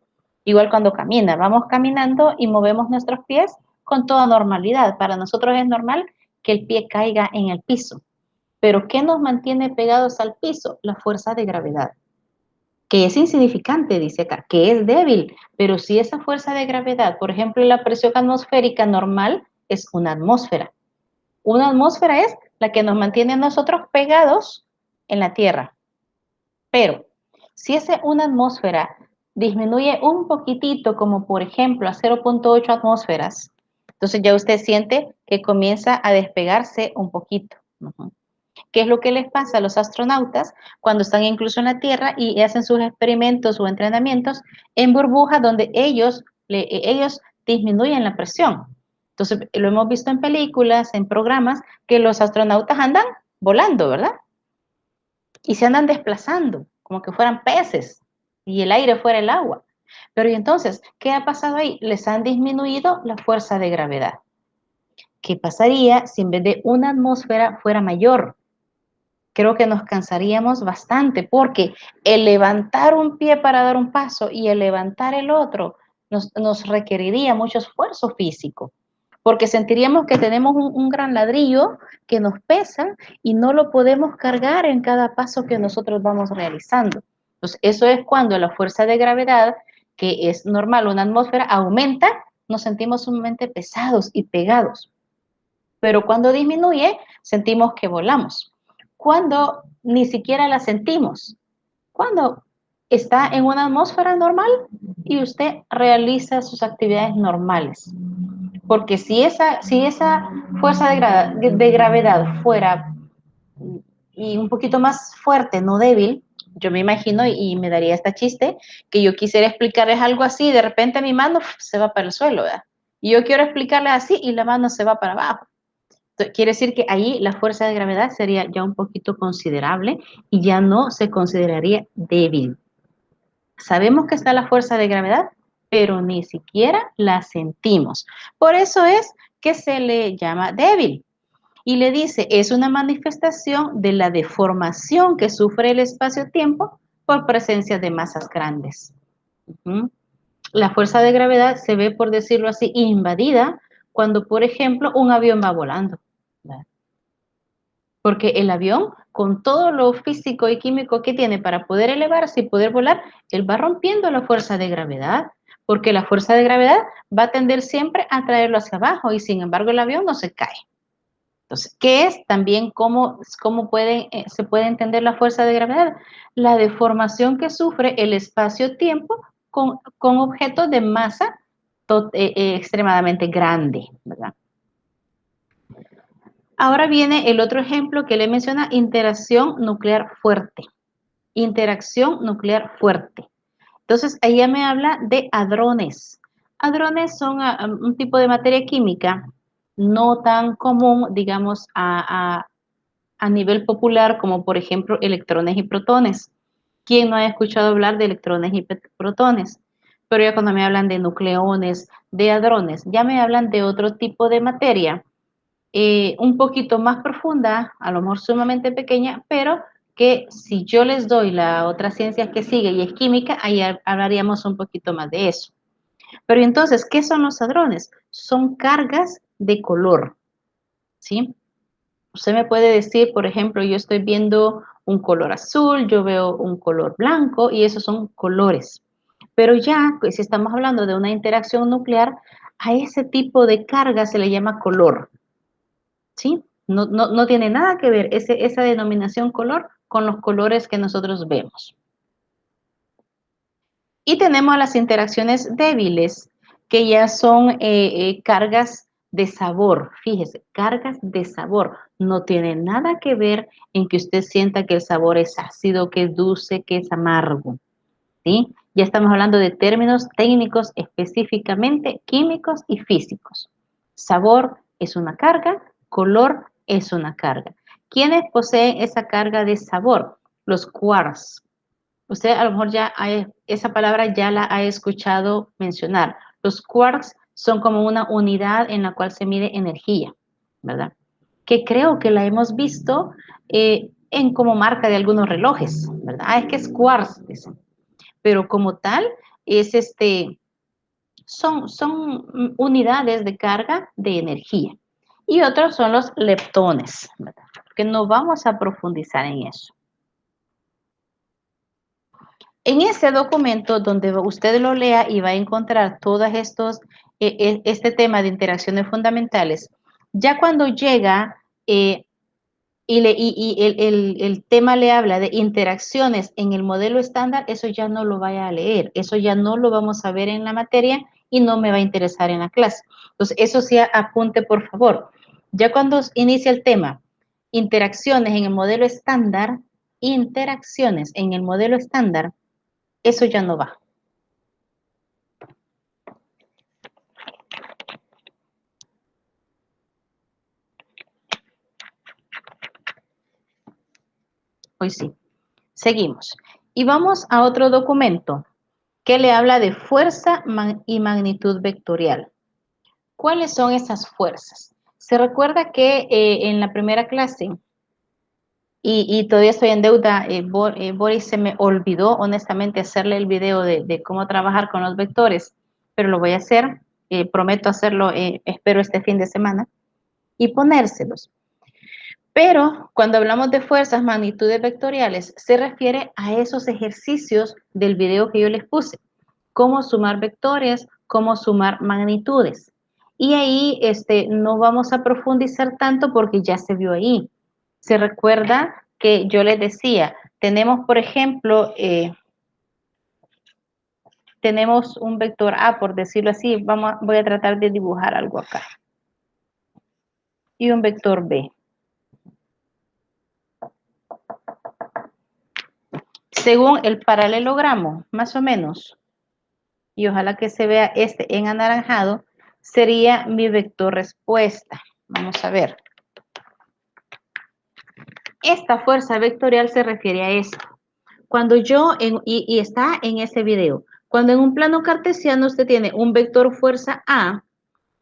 Igual cuando camina, vamos caminando y movemos nuestros pies con toda normalidad. Para nosotros es normal que el pie caiga en el piso. Pero ¿qué nos mantiene pegados al piso? La fuerza de gravedad, que es insignificante, dice acá, que es débil, pero si esa fuerza de gravedad, por ejemplo, la presión atmosférica normal es una atmósfera. Una atmósfera es la que nos mantiene a nosotros pegados en la Tierra. Pero si una atmósfera disminuye un poquitito, como por ejemplo a 0.8 atmósferas, entonces ya usted siente que comienza a despegarse un poquito. ¿Qué es lo que les pasa a los astronautas cuando están incluso en la Tierra y hacen sus experimentos o entrenamientos en burbujas donde ellos disminuyen la presión? Entonces, lo hemos visto en películas, en programas, que los astronautas andan volando, ¿verdad? Y se andan desplazando, como que fueran peces y el aire fuera el agua. Pero ¿y entonces qué ha pasado ahí? Les han disminuido la fuerza de gravedad. ¿Qué pasaría si en vez de una atmósfera fuera mayor? Creo que nos cansaríamos bastante porque el levantar un pie para dar un paso y el levantar el otro nos requeriría mucho esfuerzo físico. porque sentiríamos que tenemos un gran ladrillo que nos pesa y no lo podemos cargar en cada paso que nosotros vamos realizando. Entonces, eso es cuando la fuerza de gravedad, que es normal, una atmósfera, aumenta, nos sentimos sumamente pesados y pegados. Pero cuando disminuye, sentimos que volamos. Cuando ni siquiera la sentimos, cuando está en una atmósfera normal y usted realiza sus actividades normales. Porque si esa fuerza de gravedad fuera y un poquito más fuerte, no débil, yo me imagino y me daría esta chiste, que yo quisiera explicarles algo así y de repente mi mano se va para el suelo, ¿verdad? Y yo quiero explicarles así y la mano se va para abajo. Entonces, quiere decir que ahí la fuerza de gravedad sería ya un poquito considerable y ya no se consideraría débil. Sabemos que está la fuerza de gravedad, pero ni siquiera la sentimos. Por eso es que se le llama débil. Y le dice, es una manifestación de la deformación que sufre el espacio-tiempo por presencia de masas grandes. La fuerza de gravedad se ve, por decirlo así, invadida cuando, por ejemplo, un avión va volando. Porque el avión, con todo lo físico y químico que tiene para poder elevarse y poder volar, él va rompiendo la fuerza de gravedad, porque la fuerza de gravedad va a tender siempre a traerlo hacia abajo y sin embargo el avión no se cae. Entonces, ¿qué es también cómo se puede entender la fuerza de gravedad? La deformación que sufre el espacio-tiempo con objetos de masa extremadamente grande, ¿verdad? Ahora viene el otro ejemplo que le menciona, interacción nuclear fuerte. Interacción nuclear fuerte. Entonces, ella me habla de hadrones. Hadrones son un tipo de materia química no tan común, digamos, a nivel popular, como por ejemplo electrones y protones. ¿Quién no ha escuchado hablar de electrones y protones? Pero ya cuando me hablan de nucleones, de hadrones, ya me hablan de otro tipo de materia, un poquito más profunda, a lo mejor sumamente pequeña, pero que si yo les doy la otra ciencia que sigue y es química, ahí hablaríamos un poquito más de eso. Pero entonces, ¿qué son los hadrones? Son cargas de color, ¿sí? Usted me puede decir, por ejemplo, yo estoy viendo un color azul, yo veo un color blanco y esos son colores. Pero ya, pues, si estamos hablando de una interacción nuclear, a ese tipo de carga se le llama color, ¿sí? No tiene nada que ver esa denominación color con los colores que nosotros vemos. Y tenemos las interacciones débiles, que ya son cargas de sabor. Fíjese, cargas de sabor. No tiene nada que ver en que usted sienta que el sabor es ácido, que es dulce, que es amargo, ¿sí? Ya estamos hablando de términos técnicos específicamente químicos y físicos. Sabor es una carga, color es una carga. ¿Quiénes poseen esa carga de sabor? Los quarks. Usted a lo mejor esa palabra ya la ha escuchado mencionar. Los quarks son como una unidad en la cual se mide energía, ¿verdad? Que creo que la hemos visto en como marca de algunos relojes, ¿verdad? Es que es quarks, dicen. Pero como tal, es son unidades de carga de energía. Y otros son los leptones, ¿verdad? Que no vamos a profundizar en eso. En ese documento donde usted lo lea y va a encontrar todos este tema de interacciones fundamentales, ya cuando llega y el tema le habla de interacciones en el modelo estándar, eso ya no lo vaya a leer, eso ya no lo vamos a ver en la materia y no me va a interesar en la clase. Entonces, eso sí apunte, por favor. Ya cuando inicia el tema, interacciones en el modelo estándar, eso ya no va. Hoy sí. Seguimos. Y vamos a otro documento que le habla de fuerza y magnitud vectorial. ¿Cuáles son esas fuerzas? Se recuerda que en la primera clase, y todavía estoy en deuda, Boris se me olvidó honestamente hacerle el video de cómo trabajar con los vectores, pero lo voy a hacer. prometo hacerlo, espero este fin de semana, y ponérselos. Pero cuando hablamos de fuerzas, magnitudes vectoriales, se refiere a esos ejercicios del video que yo les puse. Cómo sumar vectores, cómo sumar magnitudes. Y ahí no vamos a profundizar tanto porque ya se vio ahí. Se recuerda que yo les decía, tenemos, por ejemplo, tenemos un vector A, por decirlo así. Voy a tratar de dibujar algo acá. Y un vector B. Según el paralelogramo, más o menos, y ojalá que se vea en anaranjado, sería mi vector respuesta. Vamos a ver. Esta fuerza vectorial se refiere a esto. Cuando y está en ese video, cuando en un plano cartesiano usted tiene un vector fuerza A,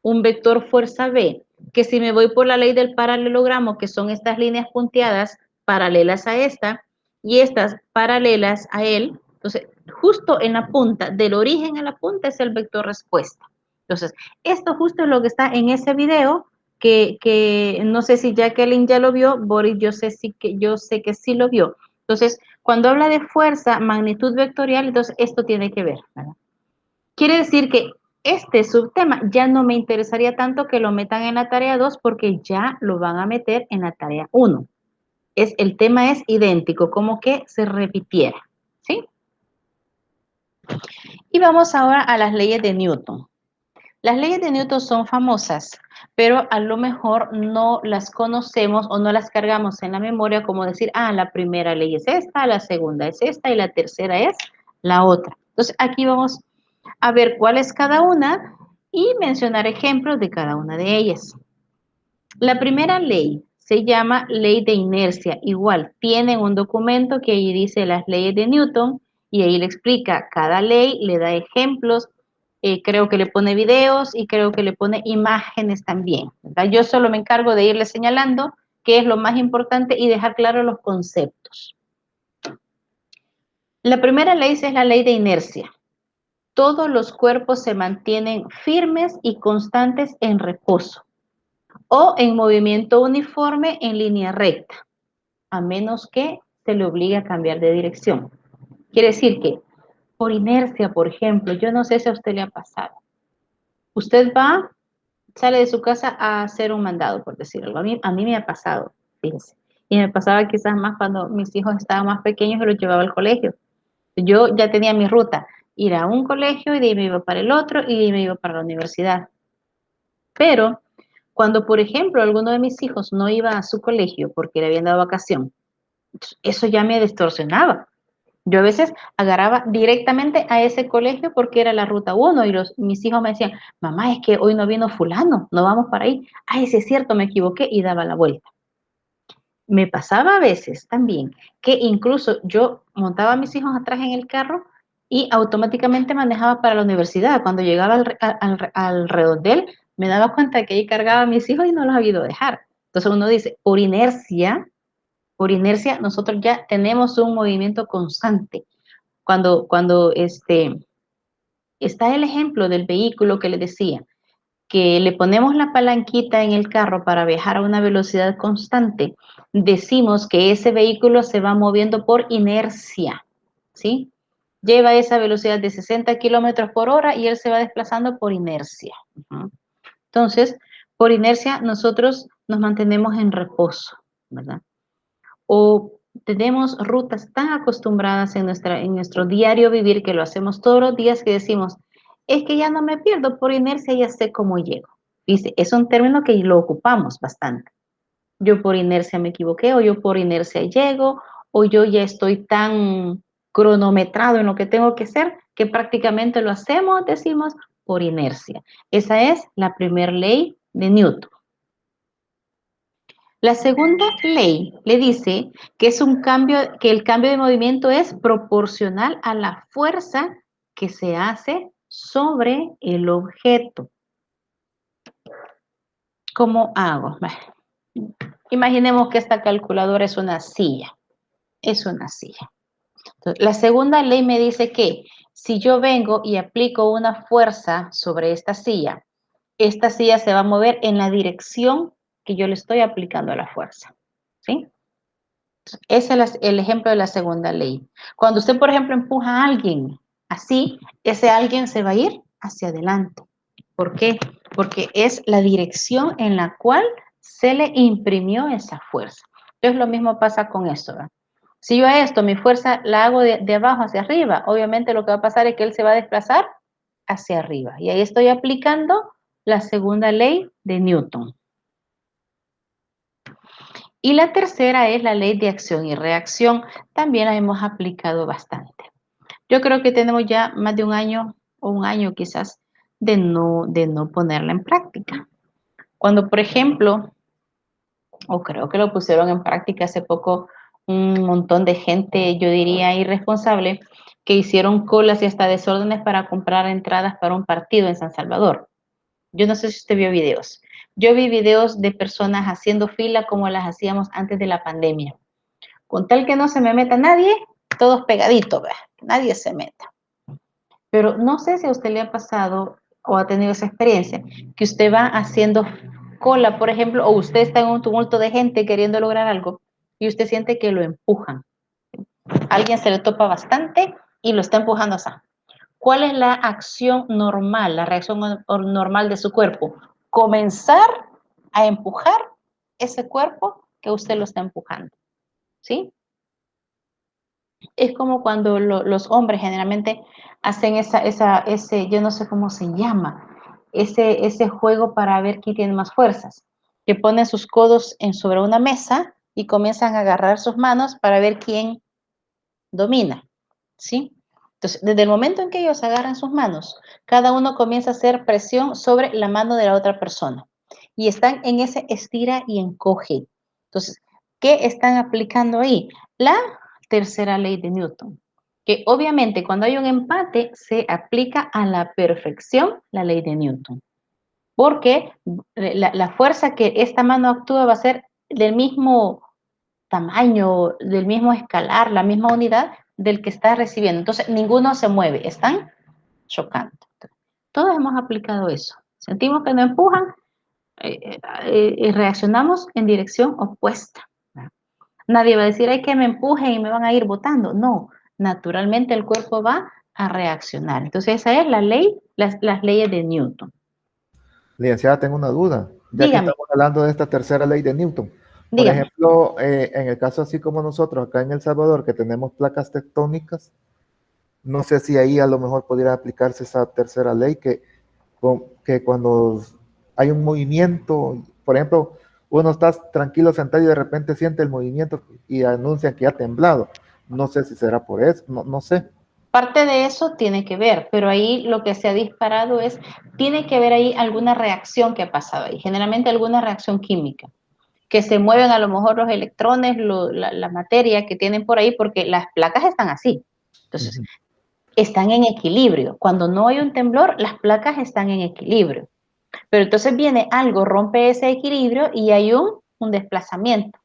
un vector fuerza B, que si me voy por la ley del paralelogramo, que son estas líneas punteadas paralelas a esta, y estas paralelas a él, entonces justo en la punta, del origen a la punta es el vector respuesta. Entonces, esto justo es lo que está en ese video, que no sé si Jacqueline ya lo vio, Boris yo sé que sí lo vio. Entonces, cuando habla de fuerza, magnitud vectorial, entonces esto tiene que ver, ¿verdad? Quiere decir que este subtema ya no me interesaría tanto que lo metan en la tarea 2 porque ya lo van a meter en la tarea 1. El tema es idéntico, como que se repitiera, ¿sí? Y vamos ahora a las leyes de Newton. Las leyes de Newton son famosas, pero a lo mejor no las conocemos o no las cargamos en la memoria como decir, la primera ley es esta, la segunda es esta y la tercera es la otra. Entonces, aquí vamos a ver cuál es cada una y mencionar ejemplos de cada una de ellas. La primera ley se llama ley de inercia. Igual, tienen un documento que ahí dice las leyes de Newton y ahí le explica cada ley, le da ejemplos, creo que le pone videos y creo que le pone imágenes también, ¿verdad? Yo solo me encargo de irle señalando qué es lo más importante y dejar claros los conceptos. La primera ley es la ley de inercia. Todos los cuerpos se mantienen firmes y constantes en reposo o en movimiento uniforme en línea recta, a menos que se le obligue a cambiar de dirección. Quiere decir que por inercia, por ejemplo, yo no sé si a usted le ha pasado. Usted sale de su casa a hacer un mandado, por decirlo. A mí me ha pasado, fíjense. Y me pasaba quizás más cuando mis hijos estaban más pequeños y los llevaba al colegio. Yo ya tenía mi ruta, ir a un colegio y de ahí me iba para el otro y de ahí me iba para la universidad. Pero cuando, por ejemplo, alguno de mis hijos no iba a su colegio porque le habían dado vacación, eso ya me distorsionaba. Yo a veces agarraba directamente a ese colegio porque era la ruta 1 y mis hijos me decían, mamá, es que hoy no vino fulano, no vamos para ahí. Ay, sí es cierto, me equivoqué y daba la vuelta. Me pasaba a veces también que incluso yo montaba a mis hijos atrás en el carro y automáticamente manejaba para la universidad. Cuando llegaba al redondel, me daba cuenta de que ahí cargaba a mis hijos y no los había ido a dejar. Entonces uno dice, por inercia, nosotros ya tenemos un movimiento constante. Cuando está el ejemplo del vehículo que les decía, que le ponemos la palanquita en el carro para viajar a una velocidad constante, decimos que ese vehículo se va moviendo por inercia, ¿sí? Lleva esa velocidad de 60 kilómetros por hora y él se va desplazando por inercia. Entonces, por inercia nosotros nos mantenemos en reposo, ¿verdad? O tenemos rutas tan acostumbradas en nuestro diario vivir que lo hacemos todos los días que decimos, es que ya no me pierdo, por inercia ya sé cómo llego. Dice, es un término que lo ocupamos bastante. Yo por inercia me equivoqué, o yo por inercia llego, o yo ya estoy tan cronometrado en lo que tengo que hacer que prácticamente lo hacemos, decimos, por inercia. Esa es la primera ley de Newton. La segunda ley le dice que que el cambio de movimiento es proporcional a la fuerza que se hace sobre el objeto. ¿Cómo hago? Imaginemos que esta calculadora es una silla. Es una silla. Entonces, la segunda ley me dice que si yo vengo y aplico una fuerza sobre esta silla se va a mover en la dirección que yo le estoy aplicando a la fuerza. ¿Sí? Ese es el ejemplo de la segunda ley. Cuando usted, por ejemplo, empuja a alguien así, ese alguien se va a ir hacia adelante. ¿Por qué? Porque es la dirección en la cual se le imprimió esa fuerza. Entonces, lo mismo pasa con esto, ¿verdad? Si yo a esto, mi fuerza la hago de abajo hacia arriba, obviamente lo que va a pasar es que él se va a desplazar hacia arriba. Y ahí estoy aplicando la segunda ley de Newton. Y la tercera es la ley de acción y reacción. También la hemos aplicado bastante. Yo creo que tenemos ya más de un año o un año quizás de no ponerla en práctica. Cuando, por ejemplo, o creo que lo pusieron en práctica hace poco un montón de gente, yo diría irresponsable, que hicieron colas y hasta desórdenes para comprar entradas para un partido en San Salvador. Yo no sé si usted vio videos. Yo vi videos de personas haciendo fila como las hacíamos antes de la pandemia. Con tal que no se me meta nadie, todos pegaditos, ¿verdad? Nadie se meta. Pero no sé si a usted le ha pasado o ha tenido esa experiencia, que usted va haciendo cola, por ejemplo, o usted está en un tumulto de gente queriendo lograr algo y usted siente que lo empujan. Alguien se le topa bastante y lo está empujando así. ¿Cuál es la acción normal, la reacción normal de su cuerpo? Comenzar a empujar ese cuerpo que usted lo está empujando, ¿sí? Es como cuando los hombres generalmente hacen ese, yo no sé cómo se llama, ese juego para ver quién tiene más fuerzas, que ponen sus codos sobre una mesa y comienzan a agarrar sus manos para ver quién domina, ¿sí? Entonces, desde el momento en que ellos agarran sus manos, cada uno comienza a hacer presión sobre la mano de la otra persona y están en ese estira y encoge. Entonces, ¿qué están aplicando ahí? La tercera ley de Newton, que obviamente cuando hay un empate se aplica a la perfección la ley de Newton, porque la fuerza que esta mano actúa va a ser del mismo tamaño, del mismo escalar, la misma unidad del que está recibiendo. Entonces, ninguno se mueve, están chocando. Todos hemos aplicado eso. Sentimos que nos empujan, reaccionamos en dirección opuesta. Nadie va a decir, hay que me empujen y me van a ir botando. No, naturalmente el cuerpo va a reaccionar. Entonces, esa es la ley, las leyes de Newton. Licenciada, tengo una duda, ya que Dígame, estamos hablando de esta tercera ley de Newton. Por dígame. ejemplo, en el caso así como nosotros acá en El Salvador, que tenemos placas tectónicas, no sé si ahí a lo mejor pudiera aplicarse esa tercera ley que cuando hay un movimiento, por ejemplo, uno está tranquilo sentado y de repente siente el movimiento y anuncia que ha temblado. No sé si será por eso, no sé. Parte de eso tiene que ver, pero ahí lo que se ha disparado tiene que ver ahí alguna reacción que ha pasado ahí, generalmente alguna reacción química, que se mueven a lo mejor los electrones, la materia que tienen por ahí, porque las placas están así. Entonces, están en equilibrio. Cuando no hay un temblor, las placas están en equilibrio. Pero entonces viene algo, rompe ese equilibrio y hay un desplazamiento.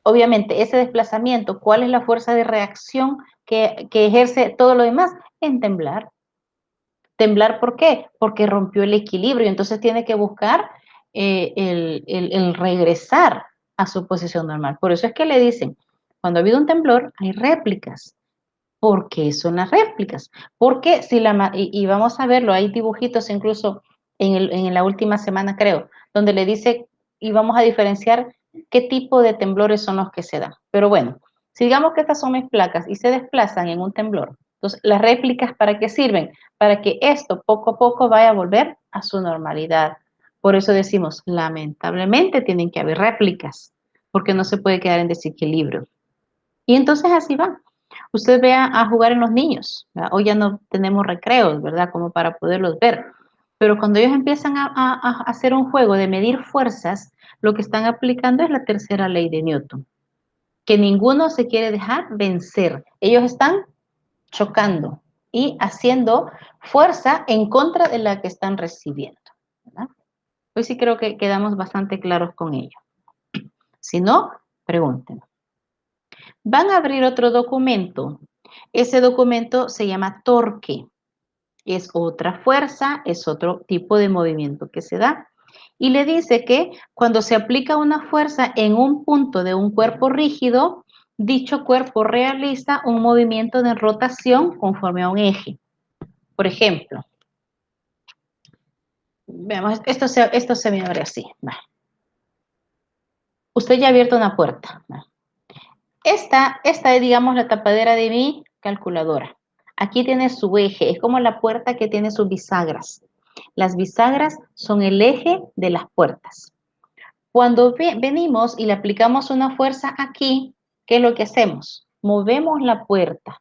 Obviamente, ese desplazamiento, ¿cuál es la fuerza de reacción que ejerce todo lo demás? En temblar. ¿Temblar por qué? Porque rompió el equilibrio, entonces tiene que buscar el regresar a su posición normal. Por eso es que le dicen, cuando ha habido un temblor, hay réplicas. ¿Por qué son las réplicas? Porque si y vamos a verlo, hay dibujitos incluso en la última semana, creo, donde le dice, y vamos a diferenciar qué tipo de temblores son los que se dan. Pero bueno, si digamos que estas son mis placas y se desplazan en un temblor, entonces las réplicas, ¿para qué sirven? Para que esto poco a poco vaya a volver a su normalidad. Por eso decimos, lamentablemente tienen que haber réplicas, porque no se puede quedar en desequilibrio. Y entonces así va. Usted vea a jugar en los niños, ¿verdad? Hoy ya no tenemos recreos, ¿verdad? Como para poderlos ver. Pero cuando ellos empiezan a hacer un juego de medir fuerzas, lo que están aplicando es la tercera ley de Newton, que ninguno se quiere dejar vencer. Ellos están chocando y haciendo fuerza en contra de la que están recibiendo, ¿verdad? Hoy sí creo que quedamos bastante claros con ello. Si no, pregúntenme. Van a abrir otro documento Ese documento se llama torque. Es otra fuerza, es otro tipo de movimiento que se da. Y le dice que cuando se aplica una fuerza en un punto de un cuerpo rígido, dicho cuerpo realiza un movimiento de rotación conforme a un eje. Por ejemplo, veamos, esto se me abre así. Va. Usted ya ha abierto una puerta. Va. Esta es, digamos, la tapadera de mi calculadora. Aquí tiene su eje, es como la puerta que tiene sus bisagras. Las bisagras son el eje de las puertas. Cuando venimos y le aplicamos una fuerza aquí, ¿qué es lo que hacemos? Movemos la puerta,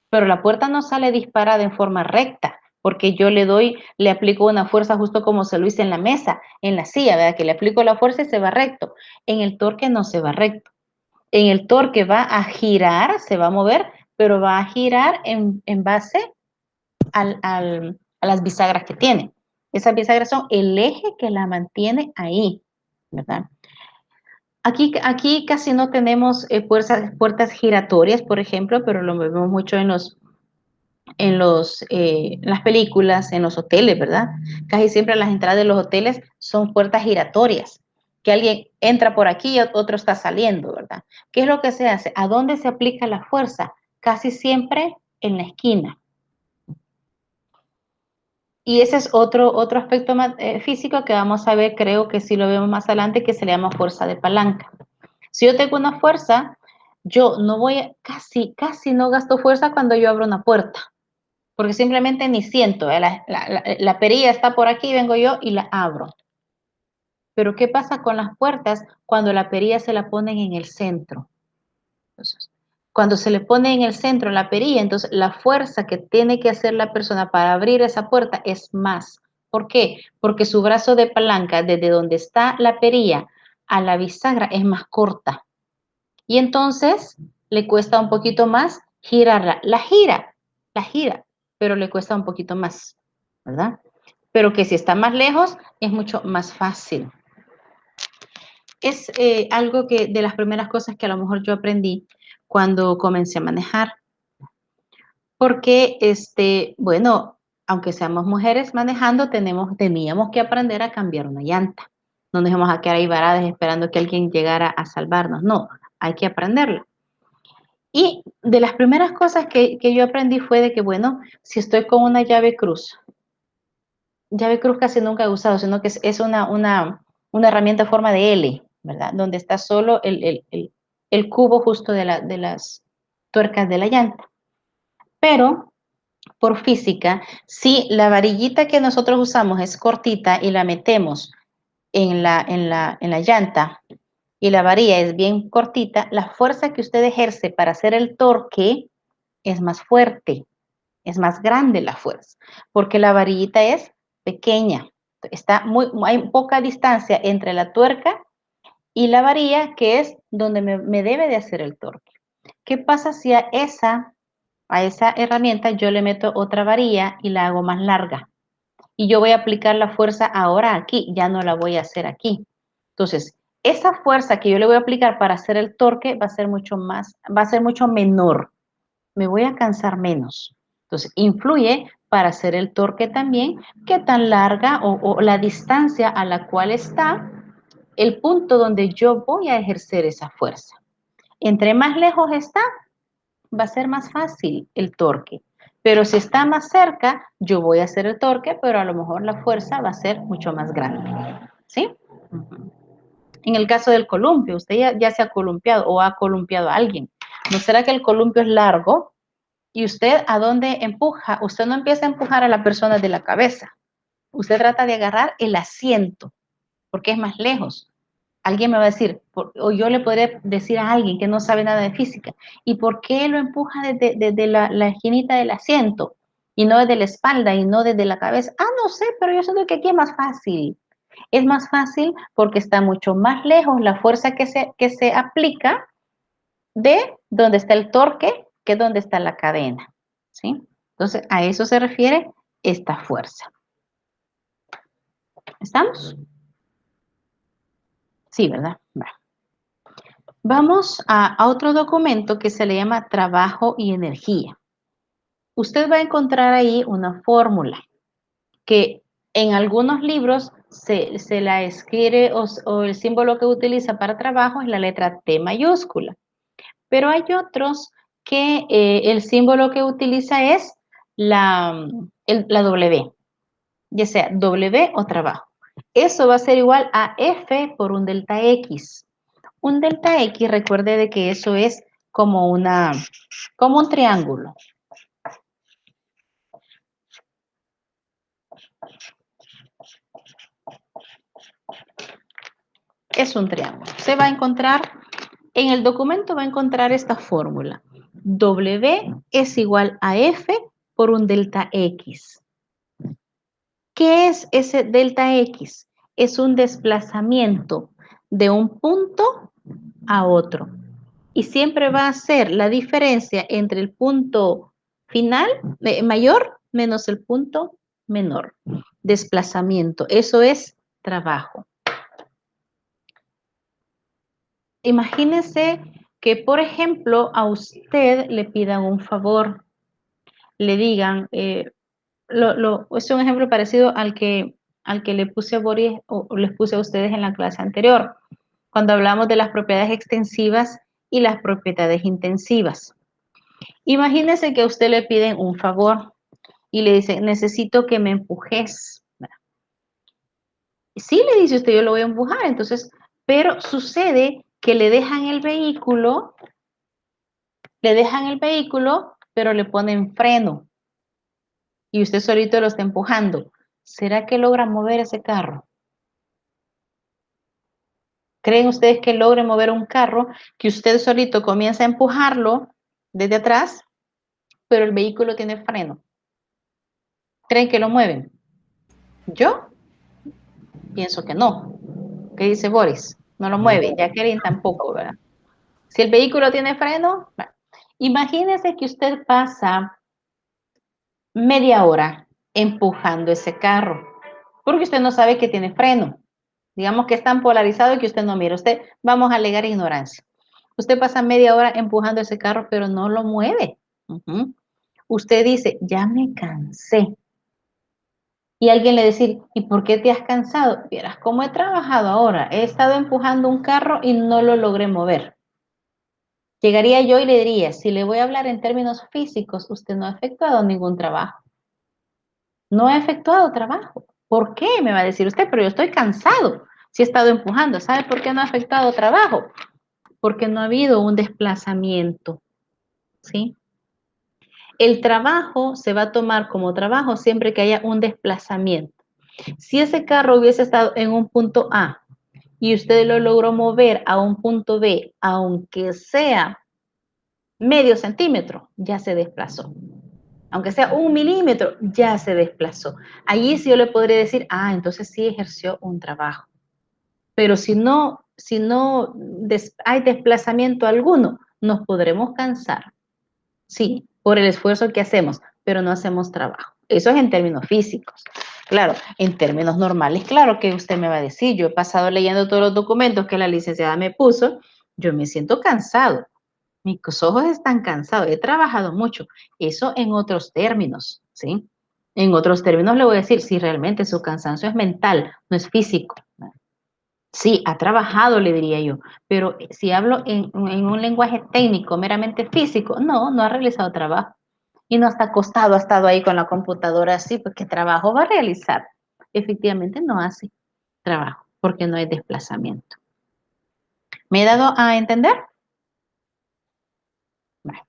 pero la puerta no sale disparada en forma recta, porque yo le aplico una fuerza justo como se lo hice en la mesa, en la silla, ¿verdad? Que le aplico la fuerza y se va recto. En el torque no se va recto. En el torque va a girar, se va a mover, pero va a girar en base a las bisagras que tiene. Esas bisagras son el eje que la mantiene ahí, ¿verdad? Aquí casi no tenemos puertas giratorias, por ejemplo, pero lo vemos mucho en las películas, en los hoteles, ¿verdad? Casi siempre las entradas de los hoteles son puertas giratorias, que alguien entra por aquí y otro está saliendo, ¿verdad? ¿Qué es lo que se hace? ¿A dónde se aplica la fuerza? Casi siempre en la esquina. Y ese es otro aspecto físico que vamos a ver, creo que sí lo vemos más adelante, que se le llama fuerza de palanca. Si yo tengo una fuerza, yo no casi no gasto fuerza cuando yo abro una puerta, porque simplemente ni siento, la perilla está por aquí, vengo yo y la abro. Pero ¿qué pasa con las puertas cuando la perilla se la ponen en el centro? Entonces, cuando se le pone en el centro la perilla, entonces la fuerza que tiene que hacer la persona para abrir esa puerta es más. ¿Por qué? Porque su brazo de palanca, desde donde está la perilla a la bisagra, es más corta. Y entonces le cuesta un poquito más girarla. La gira, pero le cuesta un poquito más, ¿verdad? Pero que si está más lejos, es mucho más fácil. Es algo que de las primeras cosas que a lo mejor yo aprendí cuando comencé a manejar. Porque, bueno, aunque seamos mujeres manejando, teníamos que aprender a cambiar una llanta. No nos íbamos a quedar ahí varadas esperando que alguien llegara a salvarnos. No, hay que aprenderlo. Y de las primeras cosas que yo aprendí fue de que, bueno, si estoy con una llave cruz casi nunca he usado, sino que es una herramienta en forma de L, ¿verdad? Donde está solo el cubo justo de las tuercas de la llanta. Pero, por física, si la varillita que nosotros usamos es cortita y la metemos en la llanta y la varilla es bien cortita, la fuerza que usted ejerce para hacer el torque es más fuerte, es más grande la fuerza, porque la varillita es pequeña. Hay poca distancia entre la tuerca y la varilla, que es donde me debe de hacer el torque. ¿Qué pasa si a esa herramienta yo le meto otra varilla y la hago más larga? Y yo voy a aplicar la fuerza ahora aquí, ya no la voy a hacer aquí. Entonces, esa fuerza que yo le voy a aplicar para hacer el torque va a ser mucho menor. Me voy a cansar menos. Entonces, influye para hacer el torque también qué tan larga o la distancia a la cual está el punto donde yo voy a ejercer esa fuerza. Entre más lejos está, va a ser más fácil el torque. Pero si está más cerca, yo voy a hacer el torque, pero a lo mejor la fuerza va a ser mucho más grande. ¿Sí? En el caso del columpio, usted ya se ha columpiado o ha columpiado a alguien. ¿No será que el columpio es largo? ¿Y usted a dónde empuja? Usted no empieza a empujar a la persona de la cabeza. Usted trata de agarrar el asiento, porque es más lejos. Alguien me va a decir, o yo le podría decir a alguien que no sabe nada de física, ¿y por qué lo empuja desde la esquinita del asiento? Y no desde la espalda y no desde la cabeza. Ah, no sé, pero yo siento que aquí es más fácil. Es más fácil porque está mucho más lejos la fuerza que se aplica de donde está el torque que donde está la cadena. ¿Sí? Entonces, a eso se refiere esta fuerza. ¿Estamos? Sí, ¿verdad? Bueno. Vamos a otro documento que se le llama trabajo y energía. Usted va a encontrar ahí una fórmula que en algunos libros se la escribe o el símbolo que utiliza para trabajo es la letra T mayúscula. Pero hay otros que el símbolo que utiliza es la W, ya sea W o trabajo. Eso va a ser igual a F por un delta X. Un delta X, recuerde de que eso es como un triángulo. Es un triángulo. Se va a encontrar, en el documento va a encontrar esta fórmula. W es igual a F por un delta X. ¿Qué es ese delta X? Es un desplazamiento de un punto a otro. Y siempre va a ser la diferencia entre el punto final mayor menos el punto menor. Desplazamiento. Eso es trabajo. Imagínese que, por ejemplo, a usted le pidan un favor, le digan, es un ejemplo parecido al que le puse a Boris o les puse a ustedes en la clase anterior, cuando hablamos de las propiedades extensivas y las propiedades intensivas. Imagínese que a usted le piden un favor y le dicen, necesito que me empujes. Sí, le dice usted, yo lo voy a empujar, entonces, pero sucede que le dejan el vehículo, pero le ponen freno y usted solito lo está empujando. ¿Será que logra mover ese carro? ¿Creen ustedes que logre mover un carro que usted solito comienza a empujarlo desde atrás, pero el vehículo tiene freno? ¿Creen que lo mueven? Yo pienso que no. ¿Qué dice Boris? No lo mueve. Jacqueline tampoco, ¿verdad? Si el vehículo tiene freno, bueno. Imagínese que usted pasa media hora empujando ese carro, porque usted no sabe que tiene freno. Digamos que es tan polarizado que usted no mira. Usted, vamos a alegar ignorancia. Usted pasa media hora empujando ese carro, pero no lo mueve. Usted dice, ya me cansé. Y alguien le dice, ¿y por qué te has cansado? Vieras cómo he trabajado ahora. He estado empujando un carro y no lo logré mover. Llegaría yo y le diría, si le voy a hablar en términos físicos, usted no ha efectuado ningún trabajo. No ha efectuado trabajo. ¿Por qué? Me va a decir usted, pero yo estoy cansado. Si he estado empujando, ¿sabe por qué no ha efectuado trabajo? Porque no ha habido un desplazamiento, ¿sí? El trabajo se va a tomar como trabajo siempre que haya un desplazamiento. Si ese carro hubiese estado en un punto A y usted lo logró mover a un punto B, aunque sea medio centímetro, ya se desplazó. Aunque sea 1 milímetro, ya se desplazó. Allí sí yo le podría decir, entonces sí ejerció un trabajo. Pero si no hay desplazamiento alguno, nos podremos cansar. Sí, por el esfuerzo que hacemos, pero no hacemos trabajo. Eso es en términos físicos. Claro, en términos normales, claro que usted me va a decir, yo he pasado leyendo todos los documentos que la licenciada me puso, yo me siento cansado. Mis ojos están cansados, he trabajado mucho. Eso en otros términos, ¿sí? En otros términos le voy a decir, si realmente su cansancio es mental, no es físico. Sí, ha trabajado, le diría yo, pero si hablo en un lenguaje técnico, meramente físico, no ha realizado trabajo. Y no está acostado, ha estado ahí con la computadora así, pues ¿qué trabajo va a realizar? Efectivamente no hace trabajo, porque no hay desplazamiento. ¿Me he dado a entender? Vale.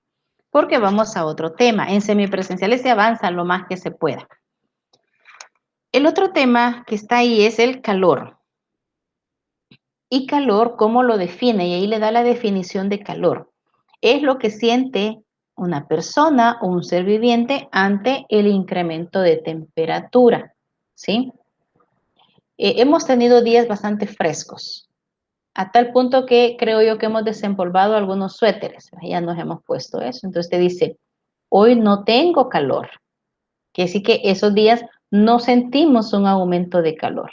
Porque vamos a otro tema. En semipresenciales se avanza lo más que se pueda. El otro tema que está ahí es el calor. Y calor, ¿cómo lo define? Y ahí le da la definición de calor. Es lo que siente una persona o un ser viviente ante el incremento de temperatura, ¿sí? Hemos tenido días bastante frescos, a tal punto que creo yo que hemos desempolvado algunos suéteres, ya nos hemos puesto eso. Entonces te dice, hoy no tengo calor, que sí que esos días no sentimos un aumento de calor.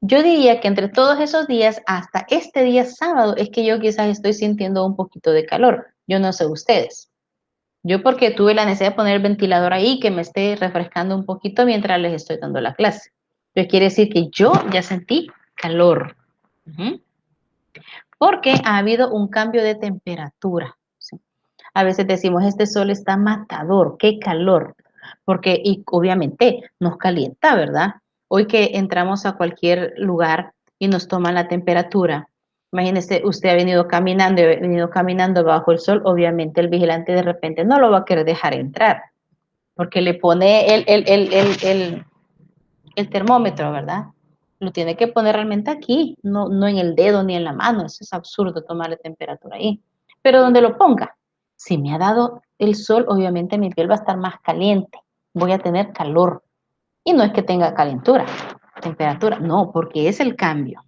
Yo diría que entre todos esos días, hasta este día sábado, es que yo quizás estoy sintiendo un poquito de calor. Yo no sé ustedes. Yo porque tuve la necesidad de poner el ventilador ahí, que me esté refrescando un poquito mientras les estoy dando la clase. Entonces quiere decir que yo ya sentí calor. Ujú. Porque ha habido un cambio de temperatura. ¿Sí? A veces decimos, este sol está matador, qué calor. Porque, y obviamente nos calienta, ¿verdad? Hoy que entramos a cualquier lugar y nos toman la temperatura, imagínese, usted ha venido caminando y ha venido caminando bajo el sol, obviamente el vigilante de repente no lo va a querer dejar entrar, porque le pone el termómetro, ¿verdad? Lo tiene que poner realmente aquí, no en el dedo ni en la mano, eso es absurdo tomarle temperatura ahí. Pero donde lo ponga, si me ha dado el sol, obviamente mi piel va a estar más caliente, voy a tener calor. Y no es que tenga calentura, temperatura, no, porque es el cambio.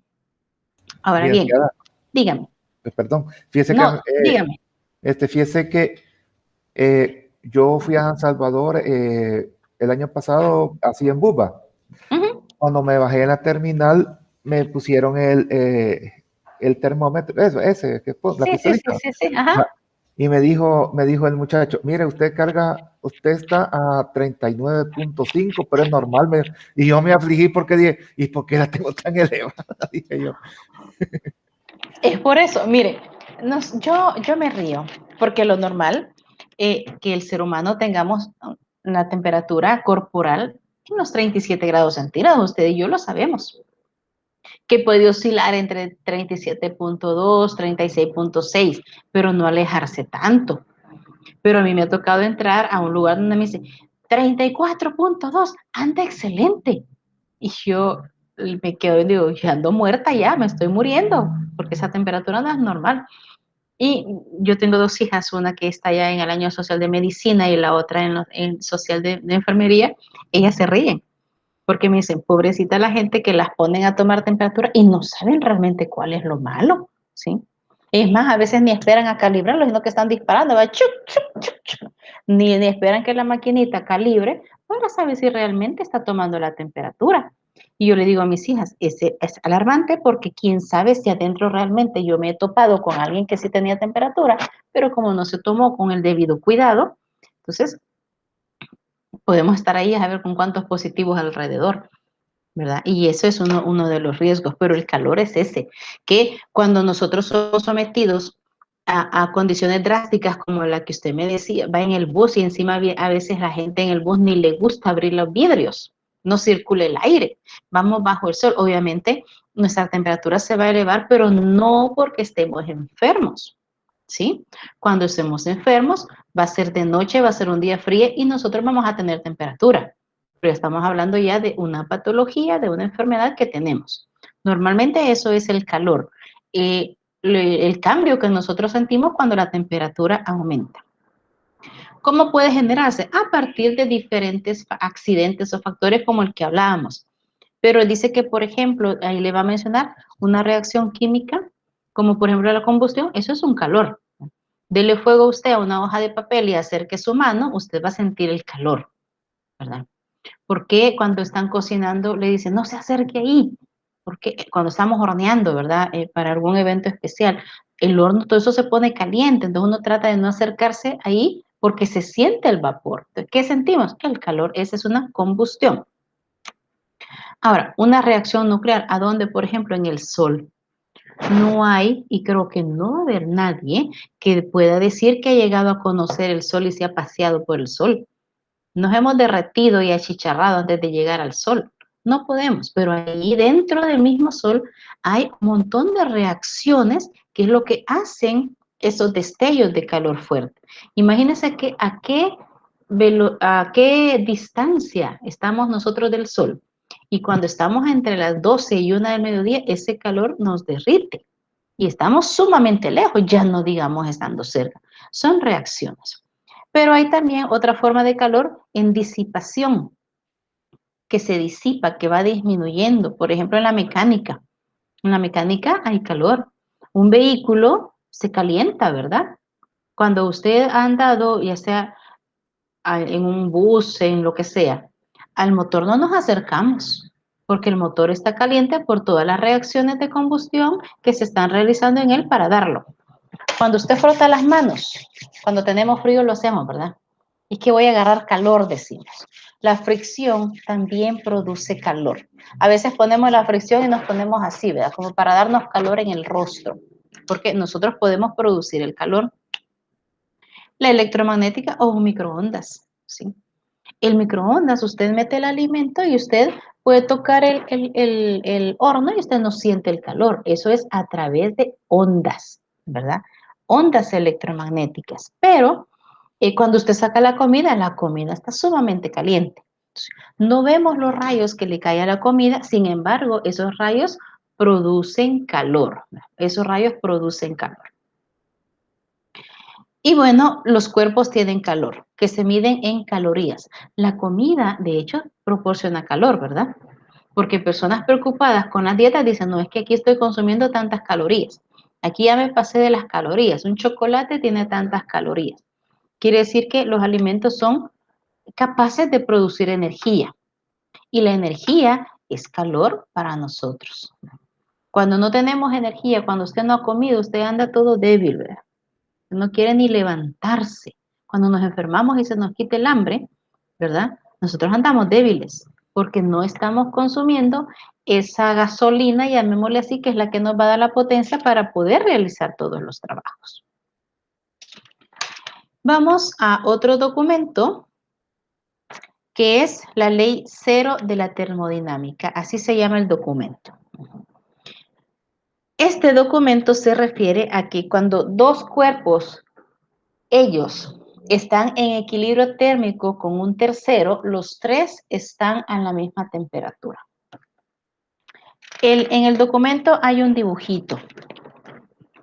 Ahora bien, Licenciada, dígame, perdón, fíjese que, no, dígame. fíjese que yo fui a San Salvador el año pasado, así en Buba. Ujú. Cuando me bajé en la terminal, me pusieron el termómetro, eso, ese, la Sí, sí, sí, pistolita. sí, sí, ajá. Ah, y me dijo el muchacho, mire, usted está a 39.5, pero es normal. Y yo me afligí porque dije, ¿y por qué la tengo tan elevada? Dije yo. Es por eso, mire, yo me río, porque lo normal, que el ser humano tengamos una temperatura corporal en unos 37 grados centígrados, usted y yo lo sabemos, que puede oscilar entre 37.2, 36.6, pero no alejarse tanto. Pero a mí me ha tocado entrar a un lugar donde me dice 34.2, anda excelente. Y yo me quedo y digo, yo ando muerta ya, me estoy muriendo, porque esa temperatura no es normal. Y yo tengo dos hijas, una que está ya en el año social de medicina y la otra en social de enfermería. Ellas se ríen, porque me dicen, pobrecita la gente que las ponen a tomar temperatura y no saben realmente cuál es lo malo, ¿sí? Es más, a veces ni esperan a calibrarlo, sino que están disparando, va chuc, chuc, chuc, chuc. Ni esperan que la maquinita calibre para saber si realmente está tomando la temperatura. Y yo le digo a mis hijas, es alarmante porque quién sabe si adentro realmente yo me he topado con alguien que sí tenía temperatura, pero como no se tomó con el debido cuidado, entonces podemos estar ahí a ver con cuántos positivos alrededor, ¿verdad? Y eso es uno de los riesgos, pero el calor es ese, que cuando nosotros somos sometidos a condiciones drásticas como la que usted me decía, va en el bus y encima a veces la gente en el bus ni le gusta abrir los vidrios, no circula el aire, vamos bajo el sol, obviamente nuestra temperatura se va a elevar, pero no porque estemos enfermos, ¿sí? Cuando estemos enfermos, va a ser de noche, va a ser un día frío y nosotros vamos a tener temperatura. Pero estamos hablando ya de una patología, de una enfermedad que tenemos. Normalmente eso es el calor, el cambio que nosotros sentimos cuando la temperatura aumenta. ¿Cómo puede generarse? A partir de diferentes accidentes o factores como el que hablábamos. Pero dice que, por ejemplo, ahí le va a mencionar una reacción química, como por ejemplo la combustión, eso es un calor. Dele fuego a usted a una hoja de papel y acerque su mano, usted va a sentir el calor, ¿verdad? ¿Por qué cuando están cocinando le dicen no se acerque ahí? Porque cuando estamos horneando, ¿verdad? Para algún evento especial, el horno, todo eso se pone caliente, entonces uno trata de no acercarse ahí porque se siente el vapor. Entonces, ¿qué sentimos? El calor, esa es una combustión. Ahora, una reacción nuclear, ¿a dónde? Por ejemplo, en el sol. No hay, y creo que no va a haber nadie que pueda decir que ha llegado a conocer el sol y se ha paseado por el sol. Nos hemos derretido y achicharrado antes de llegar al sol. No podemos, pero ahí dentro del mismo sol hay un montón de reacciones que es lo que hacen esos destellos de calor fuerte. Imagínense que a qué distancia estamos nosotros del sol. Y cuando estamos entre las 12 y 1 del mediodía, ese calor nos derrite. Y estamos sumamente lejos, ya no digamos estando cerca. Son reacciones. Pero hay también otra forma de calor en disipación, que se disipa, que va disminuyendo. Por ejemplo, en la mecánica. En la mecánica hay calor. Un vehículo se calienta, ¿verdad? Cuando usted ha andado, ya sea en un bus, en lo que sea, al motor no nos acercamos. porque el motor está caliente por todas las reacciones de combustión que se están realizando en él para darlo. Cuando usted frota las manos, cuando tenemos frío lo hacemos, ¿verdad? Es que voy a agarrar calor, decimos. La fricción también produce calor. A veces ponemos la fricción y nos ponemos así, ¿verdad? Como para darnos calor en el rostro, porque nosotros podemos producir el calor. La electromagnética o un microondas, ¿sí? El microondas, usted mete el alimento y usted puede tocar el horno y usted no siente el calor. Eso es a través de ondas, ¿verdad? Ondas electromagnéticas. Pero cuando usted saca la comida está sumamente caliente. No vemos los rayos que le caen a la comida, sin embargo, esos rayos producen calor. Esos rayos producen calor. Y bueno, los cuerpos tienen calor, que se miden en calorías. La comida, de hecho, proporciona calor, ¿verdad? Porque personas preocupadas con las dietas dicen, no, es que aquí estoy consumiendo tantas calorías. Aquí ya me pasé de las calorías. Un chocolate tiene tantas calorías. Quiere decir que los alimentos son capaces de producir energía. Y la energía es calor para nosotros. Cuando no tenemos energía, cuando usted no ha comido, usted anda todo débil, ¿verdad? No quiere ni levantarse. Cuando nos enfermamos y se nos quita el hambre, ¿verdad? Nosotros andamos débiles porque no estamos consumiendo esa gasolina, llamémosle así, que es la que nos va a dar la potencia para poder realizar todos los trabajos. Vamos a otro documento que es la ley 0 de la termodinámica. Así se llama el documento. Este documento se refiere a que cuando dos cuerpos ellos están en equilibrio térmico con un tercero, los tres están a la misma temperatura. En el documento hay un dibujito.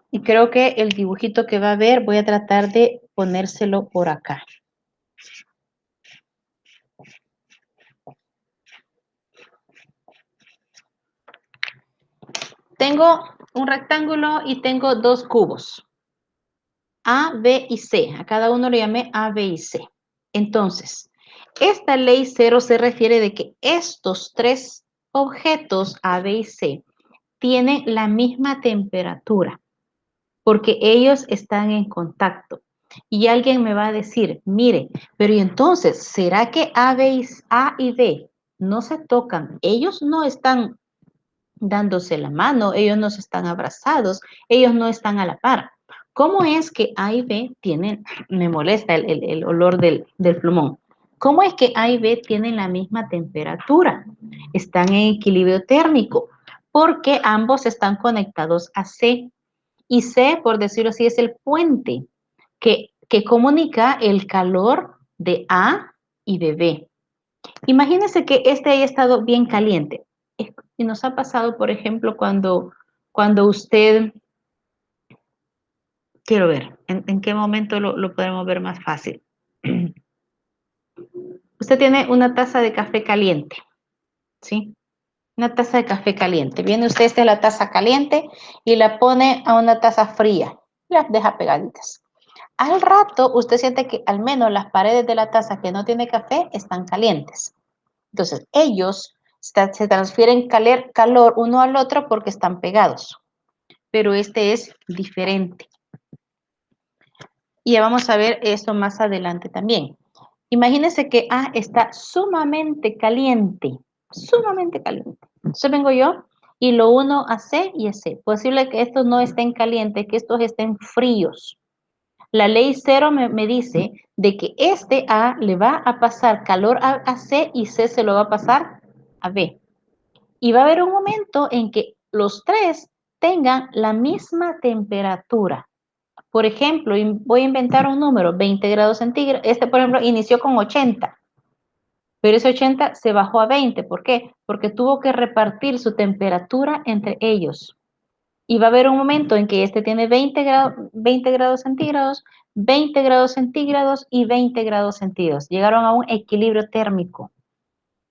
Y creo que el dibujito que va a ver, voy a tratar de ponérselo por acá. Tengo un rectángulo y tengo dos cubos. A, B y C. A cada uno le llamé A, B y C. Entonces, esta ley 0 se refiere de que estos tres objetos A, B y C tienen la misma temperatura porque ellos están en contacto. Y alguien me va a decir, mire, pero ¿y entonces será que A y B no se tocan? Ellos no están dándose la mano, ellos no están abrazados, ellos no están a la par. ¿Cómo es que A y B tienen, me molesta el olor del plumón, cómo es que A y B tienen la misma temperatura? Están en equilibrio térmico, porque ambos están conectados a C. Y C, por decirlo así, es el puente que comunica el calor de A y de B. Imagínense que este haya estado bien caliente. Y nos ha pasado, por ejemplo, cuando usted, quiero ver, ¿en qué momento lo podemos ver más fácil? Usted tiene una taza de café caliente, ¿sí? Una taza de café caliente. Viene usted, esta es la taza caliente y la pone a una taza fría. Las deja pegaditas. Al rato, usted siente que al menos las paredes de la taza que no tiene café están calientes. Entonces, ellos se transfieren calor uno al otro porque están pegados. Pero este es diferente. Y ya vamos a ver esto más adelante también. Imagínense que A está sumamente caliente. Sumamente caliente. Entonces vengo yo y lo uno a C y a C. Posible que estos no estén calientes, que estos estén fríos. La ley 0 me dice de que este A le va a pasar calor a C y C se lo va a pasar a B. Y va a haber un momento en que los tres tengan la misma temperatura. Por ejemplo, voy a inventar un número, 20 grados centígrados. Este, por ejemplo, inició con 80, pero ese 80 se bajó a 20. ¿Por qué? Porque tuvo que repartir su temperatura entre ellos. Y va a haber un momento en que este tiene 20 grados centígrados, 20 grados centígrados y 20 grados centígrados. Llegaron a un equilibrio térmico.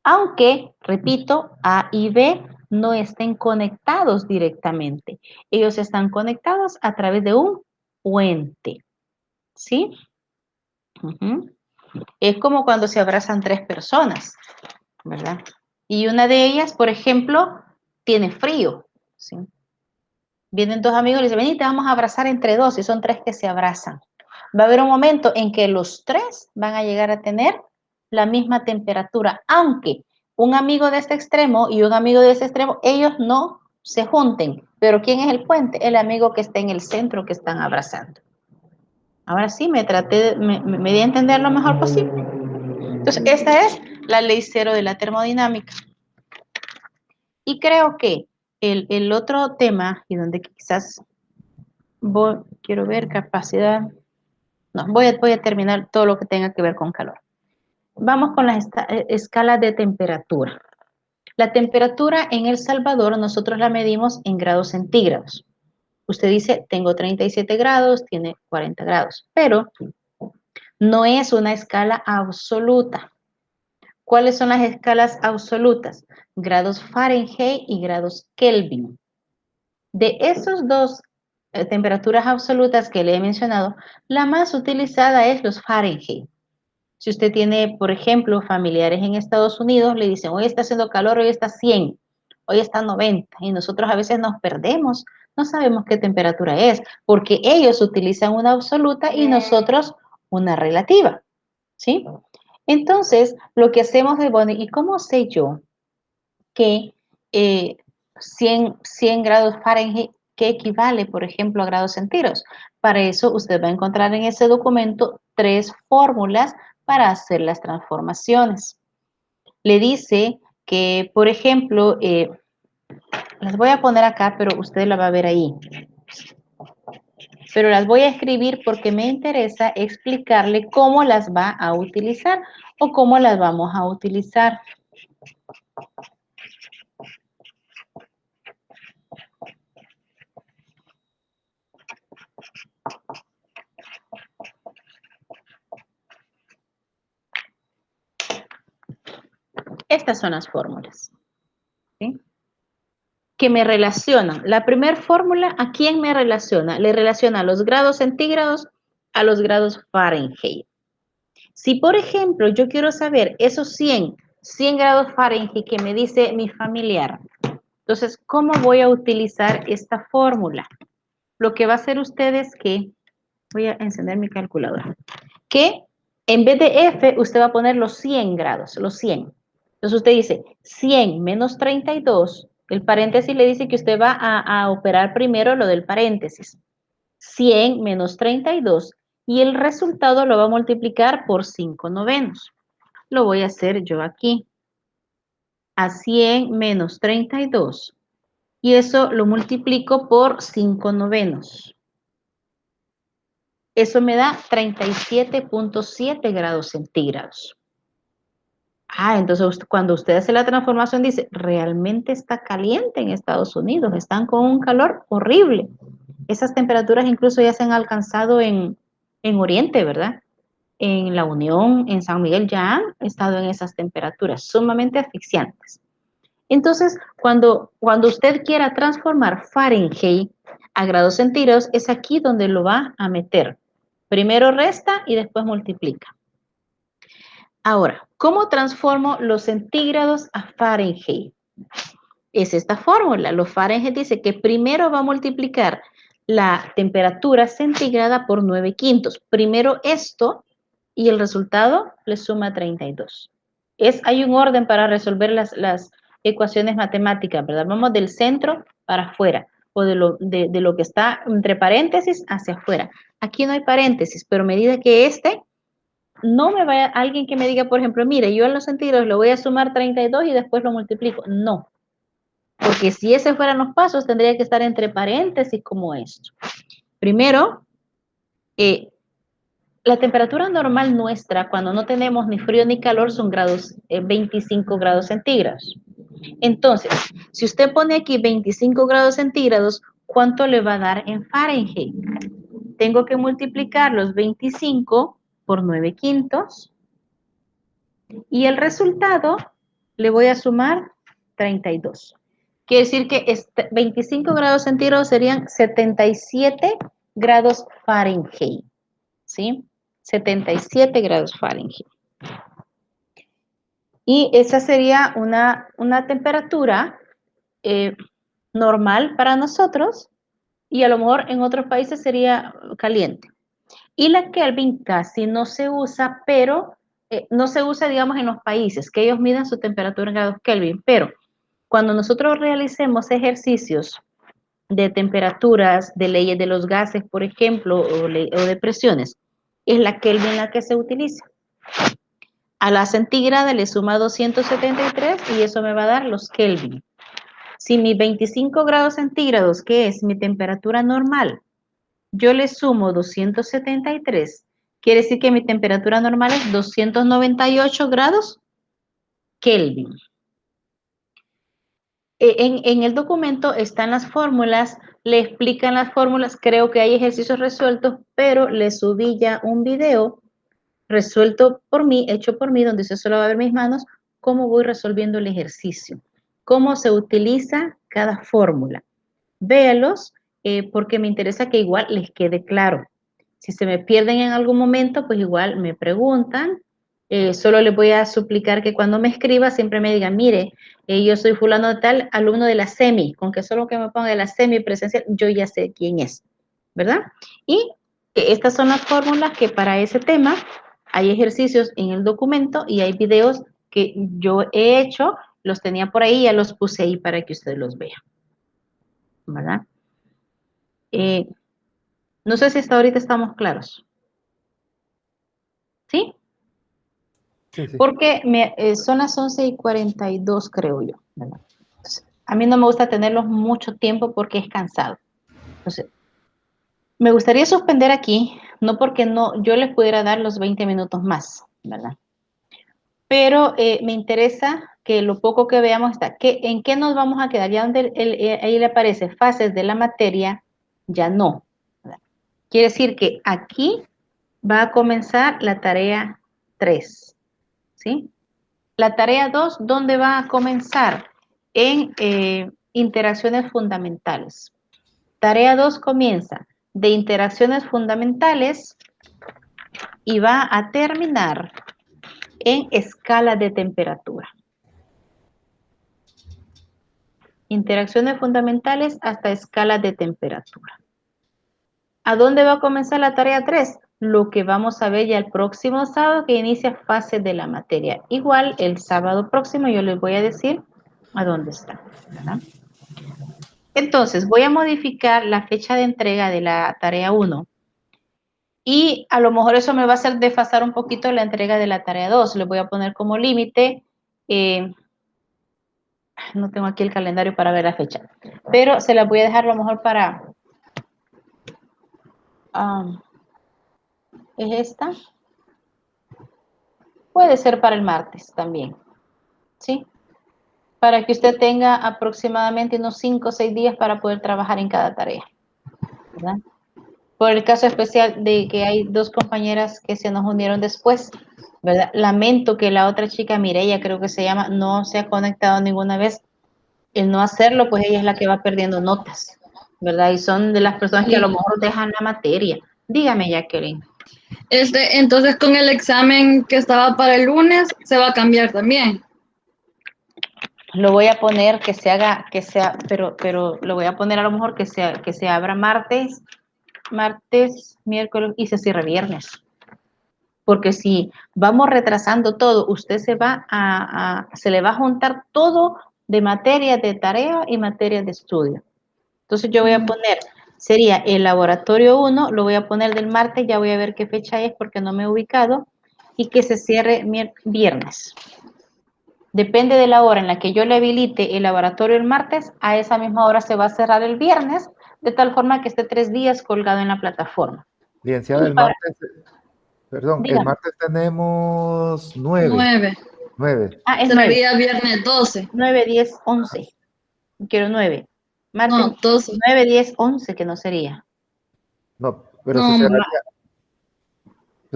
Aunque, repito, A y B no estén conectados directamente. Ellos están conectados a través de un puente. ¿Sí? Es como cuando se abrazan tres personas, ¿verdad? Y una de ellas, por ejemplo, tiene frío, ¿sí? Vienen dos amigos y le dicen, vení, te vamos a abrazar entre dos, y son tres que se abrazan. Va a haber un momento en que los tres van a llegar a tener la misma temperatura, aunque un amigo de este extremo y un amigo de ese extremo, ellos no se junten. Pero ¿quién es el puente? El amigo que está en el centro que están abrazando. Ahora sí, me di a entender lo mejor posible. Entonces, esta es la ley cero de la termodinámica. Y creo que el otro tema, y donde quizás quiero ver capacidad, no, voy a terminar todo lo que tenga que ver con calor. Vamos con las escalas de temperatura. La temperatura en El Salvador nosotros la medimos en grados centígrados. Usted dice, tengo 37 grados, tiene 40 grados, pero no es una escala absoluta. ¿Cuáles son las escalas absolutas? Grados Fahrenheit y grados Kelvin. De esos dos temperaturas absolutas que le he mencionado, la más utilizada es los Fahrenheit. Si usted tiene, por ejemplo, familiares en Estados Unidos, le dicen, hoy está haciendo calor, hoy está 100, hoy está 90, y nosotros a veces nos perdemos, no sabemos qué temperatura es, porque ellos utilizan una absoluta y nosotros una relativa, ¿sí? Entonces, lo que hacemos es, bueno, ¿y cómo sé yo que 100 grados Fahrenheit, que equivale, por ejemplo, a grados centígrados? Para eso, usted va a encontrar en ese documento 3 fórmulas para hacer las transformaciones. Le dice que, por ejemplo, las voy a poner acá, pero usted la va a ver ahí. Pero las voy a escribir porque me interesa explicarle cómo las va a utilizar o cómo las vamos a utilizar. Estas son las fórmulas, ¿sí? Que me relacionan. La primera fórmula, ¿a quién me relaciona? Le relaciona a los grados centígrados a los grados Fahrenheit. Si, por ejemplo, yo quiero saber esos 100 grados Fahrenheit que me dice mi familiar, entonces, ¿cómo voy a utilizar esta fórmula? Lo que va a hacer usted es que, voy a encender mi calculadora, que en vez de F, usted va a poner los 100 grados, los 100. Entonces, usted dice 100 menos 32, el paréntesis le dice que usted va a operar primero lo del paréntesis. 100 menos 32 y el resultado lo va a multiplicar por 5 novenos. Lo voy a hacer yo aquí. A 100 menos 32 y eso lo multiplico por 5 novenos. Eso me da 37.7 grados centígrados. Entonces cuando usted hace la transformación dice, realmente está caliente en Estados Unidos, están con un calor horrible. Esas temperaturas incluso ya se han alcanzado en Oriente, ¿verdad? En La Unión, en San Miguel ya han estado en esas temperaturas sumamente asfixiantes. Entonces, cuando usted quiera transformar Fahrenheit a grados centígrados, es aquí donde lo va a meter. Primero resta y después multiplica. Ahora, ¿cómo transformo los centígrados a Fahrenheit? Es esta fórmula. Los Fahrenheit dice que primero va a multiplicar la temperatura centígrada por 9/5. Primero esto y el resultado le suma 32. Hay un orden para resolver las ecuaciones matemáticas, ¿verdad? Vamos del centro para afuera o de lo que está entre paréntesis hacia afuera. Aquí no hay paréntesis, pero a medida que no me vaya alguien que me diga, por ejemplo, mire, yo en los centígrados le voy a sumar 32 y después lo multiplico. No, porque si ese fueran los pasos, tendría que estar entre paréntesis como esto. Primero, la temperatura normal nuestra, cuando no tenemos ni frío ni calor, son 25 grados centígrados. Entonces, si usted pone aquí 25 grados centígrados, ¿cuánto le va a dar en Fahrenheit? Tengo que multiplicar los 25 por 9/5 y el resultado le voy a sumar 32. Quiere decir que 25 grados centígrados serían 77 grados Y esa sería una temperatura normal para nosotros y a lo mejor en otros países sería caliente. Y la Kelvin casi no se usa, pero no se usa, digamos, en los países que ellos miden su temperatura en grados Kelvin, pero cuando nosotros realicemos ejercicios de temperaturas, de leyes de los gases, por ejemplo, o de presiones, es la Kelvin la que se utiliza. A la centígrada le suma 273 y eso me va a dar los Kelvin. Si mis 25 grados centígrados, que es mi temperatura normal, yo le sumo 273, quiere decir que mi temperatura normal es 298 grados Kelvin. En el documento están las fórmulas, le explican las fórmulas, creo que hay ejercicios resueltos, pero le subí ya un video resuelto por mí, hecho por mí, donde usted solo va a ver mis manos, cómo voy resolviendo el ejercicio, cómo se utiliza cada fórmula. Véalos, porque me interesa que igual les quede claro. Si se me pierden en algún momento, pues igual me preguntan. Solo les voy a suplicar que cuando me escriba siempre me digan, mire, yo soy fulano de tal, alumno de la semi, con que solo que me ponga de la semi presencial, yo ya sé quién es, ¿verdad? Y estas son las fórmulas que para ese tema hay ejercicios en el documento y hay videos que yo he hecho, los tenía por ahí, ya los puse ahí para que ustedes los vean, ¿verdad? No sé si hasta ahorita estamos claros. ¿Sí? Sí, sí. Porque son las 11:42, creo yo, ¿verdad? Entonces, a mí no me gusta tenerlos mucho tiempo porque es cansado. Entonces, me gustaría suspender aquí, no porque no, yo les pudiera dar los 20 minutos más, ¿verdad? Pero me interesa que lo poco que veamos está, ¿en qué nos vamos a quedar? Ya donde ahí le aparece fases de la materia, ya no, ¿verdad? Quiere decir que aquí va a comenzar la tarea 3, ¿sí? La tarea 2, ¿dónde va a comenzar? En interacciones fundamentales. Tarea 2 comienza de interacciones fundamentales y va a terminar en escala de temperatura. Interacciones fundamentales hasta escala de temperatura. ¿A dónde va a comenzar la tarea 3? Lo que vamos a ver ya el próximo sábado, que inicia fase de la materia. Igual el sábado próximo yo les voy a decir a dónde está, ¿verdad? Entonces voy a modificar la fecha de entrega de la tarea 1 y a lo mejor eso me va a hacer desfasar un poquito la entrega de la tarea 2. Le voy a poner como límite, no tengo aquí el calendario para ver la fecha, pero se la voy a dejar a lo mejor para, ¿es esta? Puede ser para el martes también, ¿sí? Para que usted tenga aproximadamente unos 5 o 6 días para poder trabajar en cada tarea, ¿verdad? Por el caso especial de que hay 2 compañeras que se nos unieron después, ¿verdad? Lamento que la otra chica, Mireya creo que se llama, no se ha conectado ninguna vez. El no hacerlo, pues ella es la que va perdiendo notas, ¿verdad? Y son de las personas que a lo mejor dejan la materia. Dígame, Jacqueline. Entonces con el examen que estaba para el lunes, se va a cambiar también. Lo voy a poner que se haga, pero lo voy a poner a lo mejor que se abra martes, miércoles y se cierre viernes. Porque si vamos retrasando todo, usted se le va a juntar todo de materia de tarea y materia de estudio. Entonces yo voy a poner, sería el laboratorio 1, lo voy a poner del martes, ya voy a ver qué fecha es porque no me he ubicado, y que se cierre viernes. Depende de la hora en la que yo le habilite el laboratorio el martes, a esa misma hora se va a cerrar el viernes, de tal forma que esté 3 días colgado en la plataforma. Licenciada, el martes, perdón, el Dígame. martes tenemos 9. 9. 9. Es 9. Sería viernes 12. 9, 10, 11. Quiero 9. Martes, No, 12. 9, 10, 11, que no sería. No, pero No,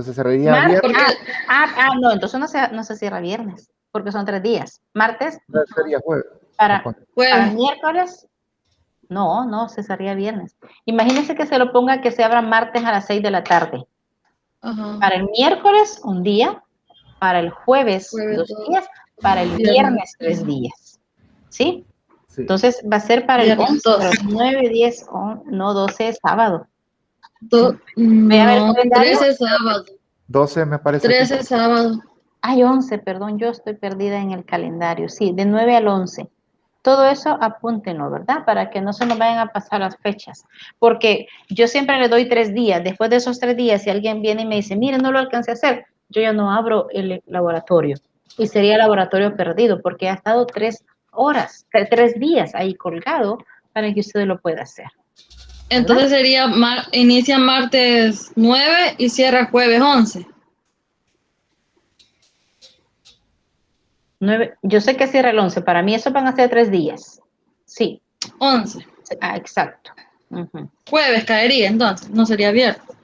se cerraría viernes. porque No, entonces no se cierra viernes, porque son 3 días. Martes, Sería jueves. para jueves. miércoles, no, se cerraría viernes. Imagínense que se lo ponga que se abra martes a las 6 de la tarde. Ajá. Para el miércoles, un día. Para el jueves, Jueves 2 2. días. para el viernes 3 días. ¿Sí? Sí. Entonces va a ser para el Viernes 11, 12. 9, 10, no, 12 es sábado. No, Ve a ver el calendario. 13 sábado. 12 me parece. 13 sábado. Ay, 11, perdón, yo estoy perdida en el calendario. Sí, de 9 al 11. Todo eso apúntenlo, ¿verdad? Para que no se nos vayan a pasar las fechas. Porque yo siempre le doy 3 días. Después de esos 3 días, si alguien viene y me dice, mire, no lo alcancé a hacer, yo ya no abro el laboratorio. Y sería laboratorio perdido porque ha estado 3 horas, 3 días ahí colgado para que usted lo pueda hacer. Entonces sería, inicia martes 9 y cierra jueves 11. 9, yo sé que cierra el 11, para mí eso van a ser 3 días. Sí. 11. Ah, exacto. Uh-huh. Jueves caería entonces, no sería viernes.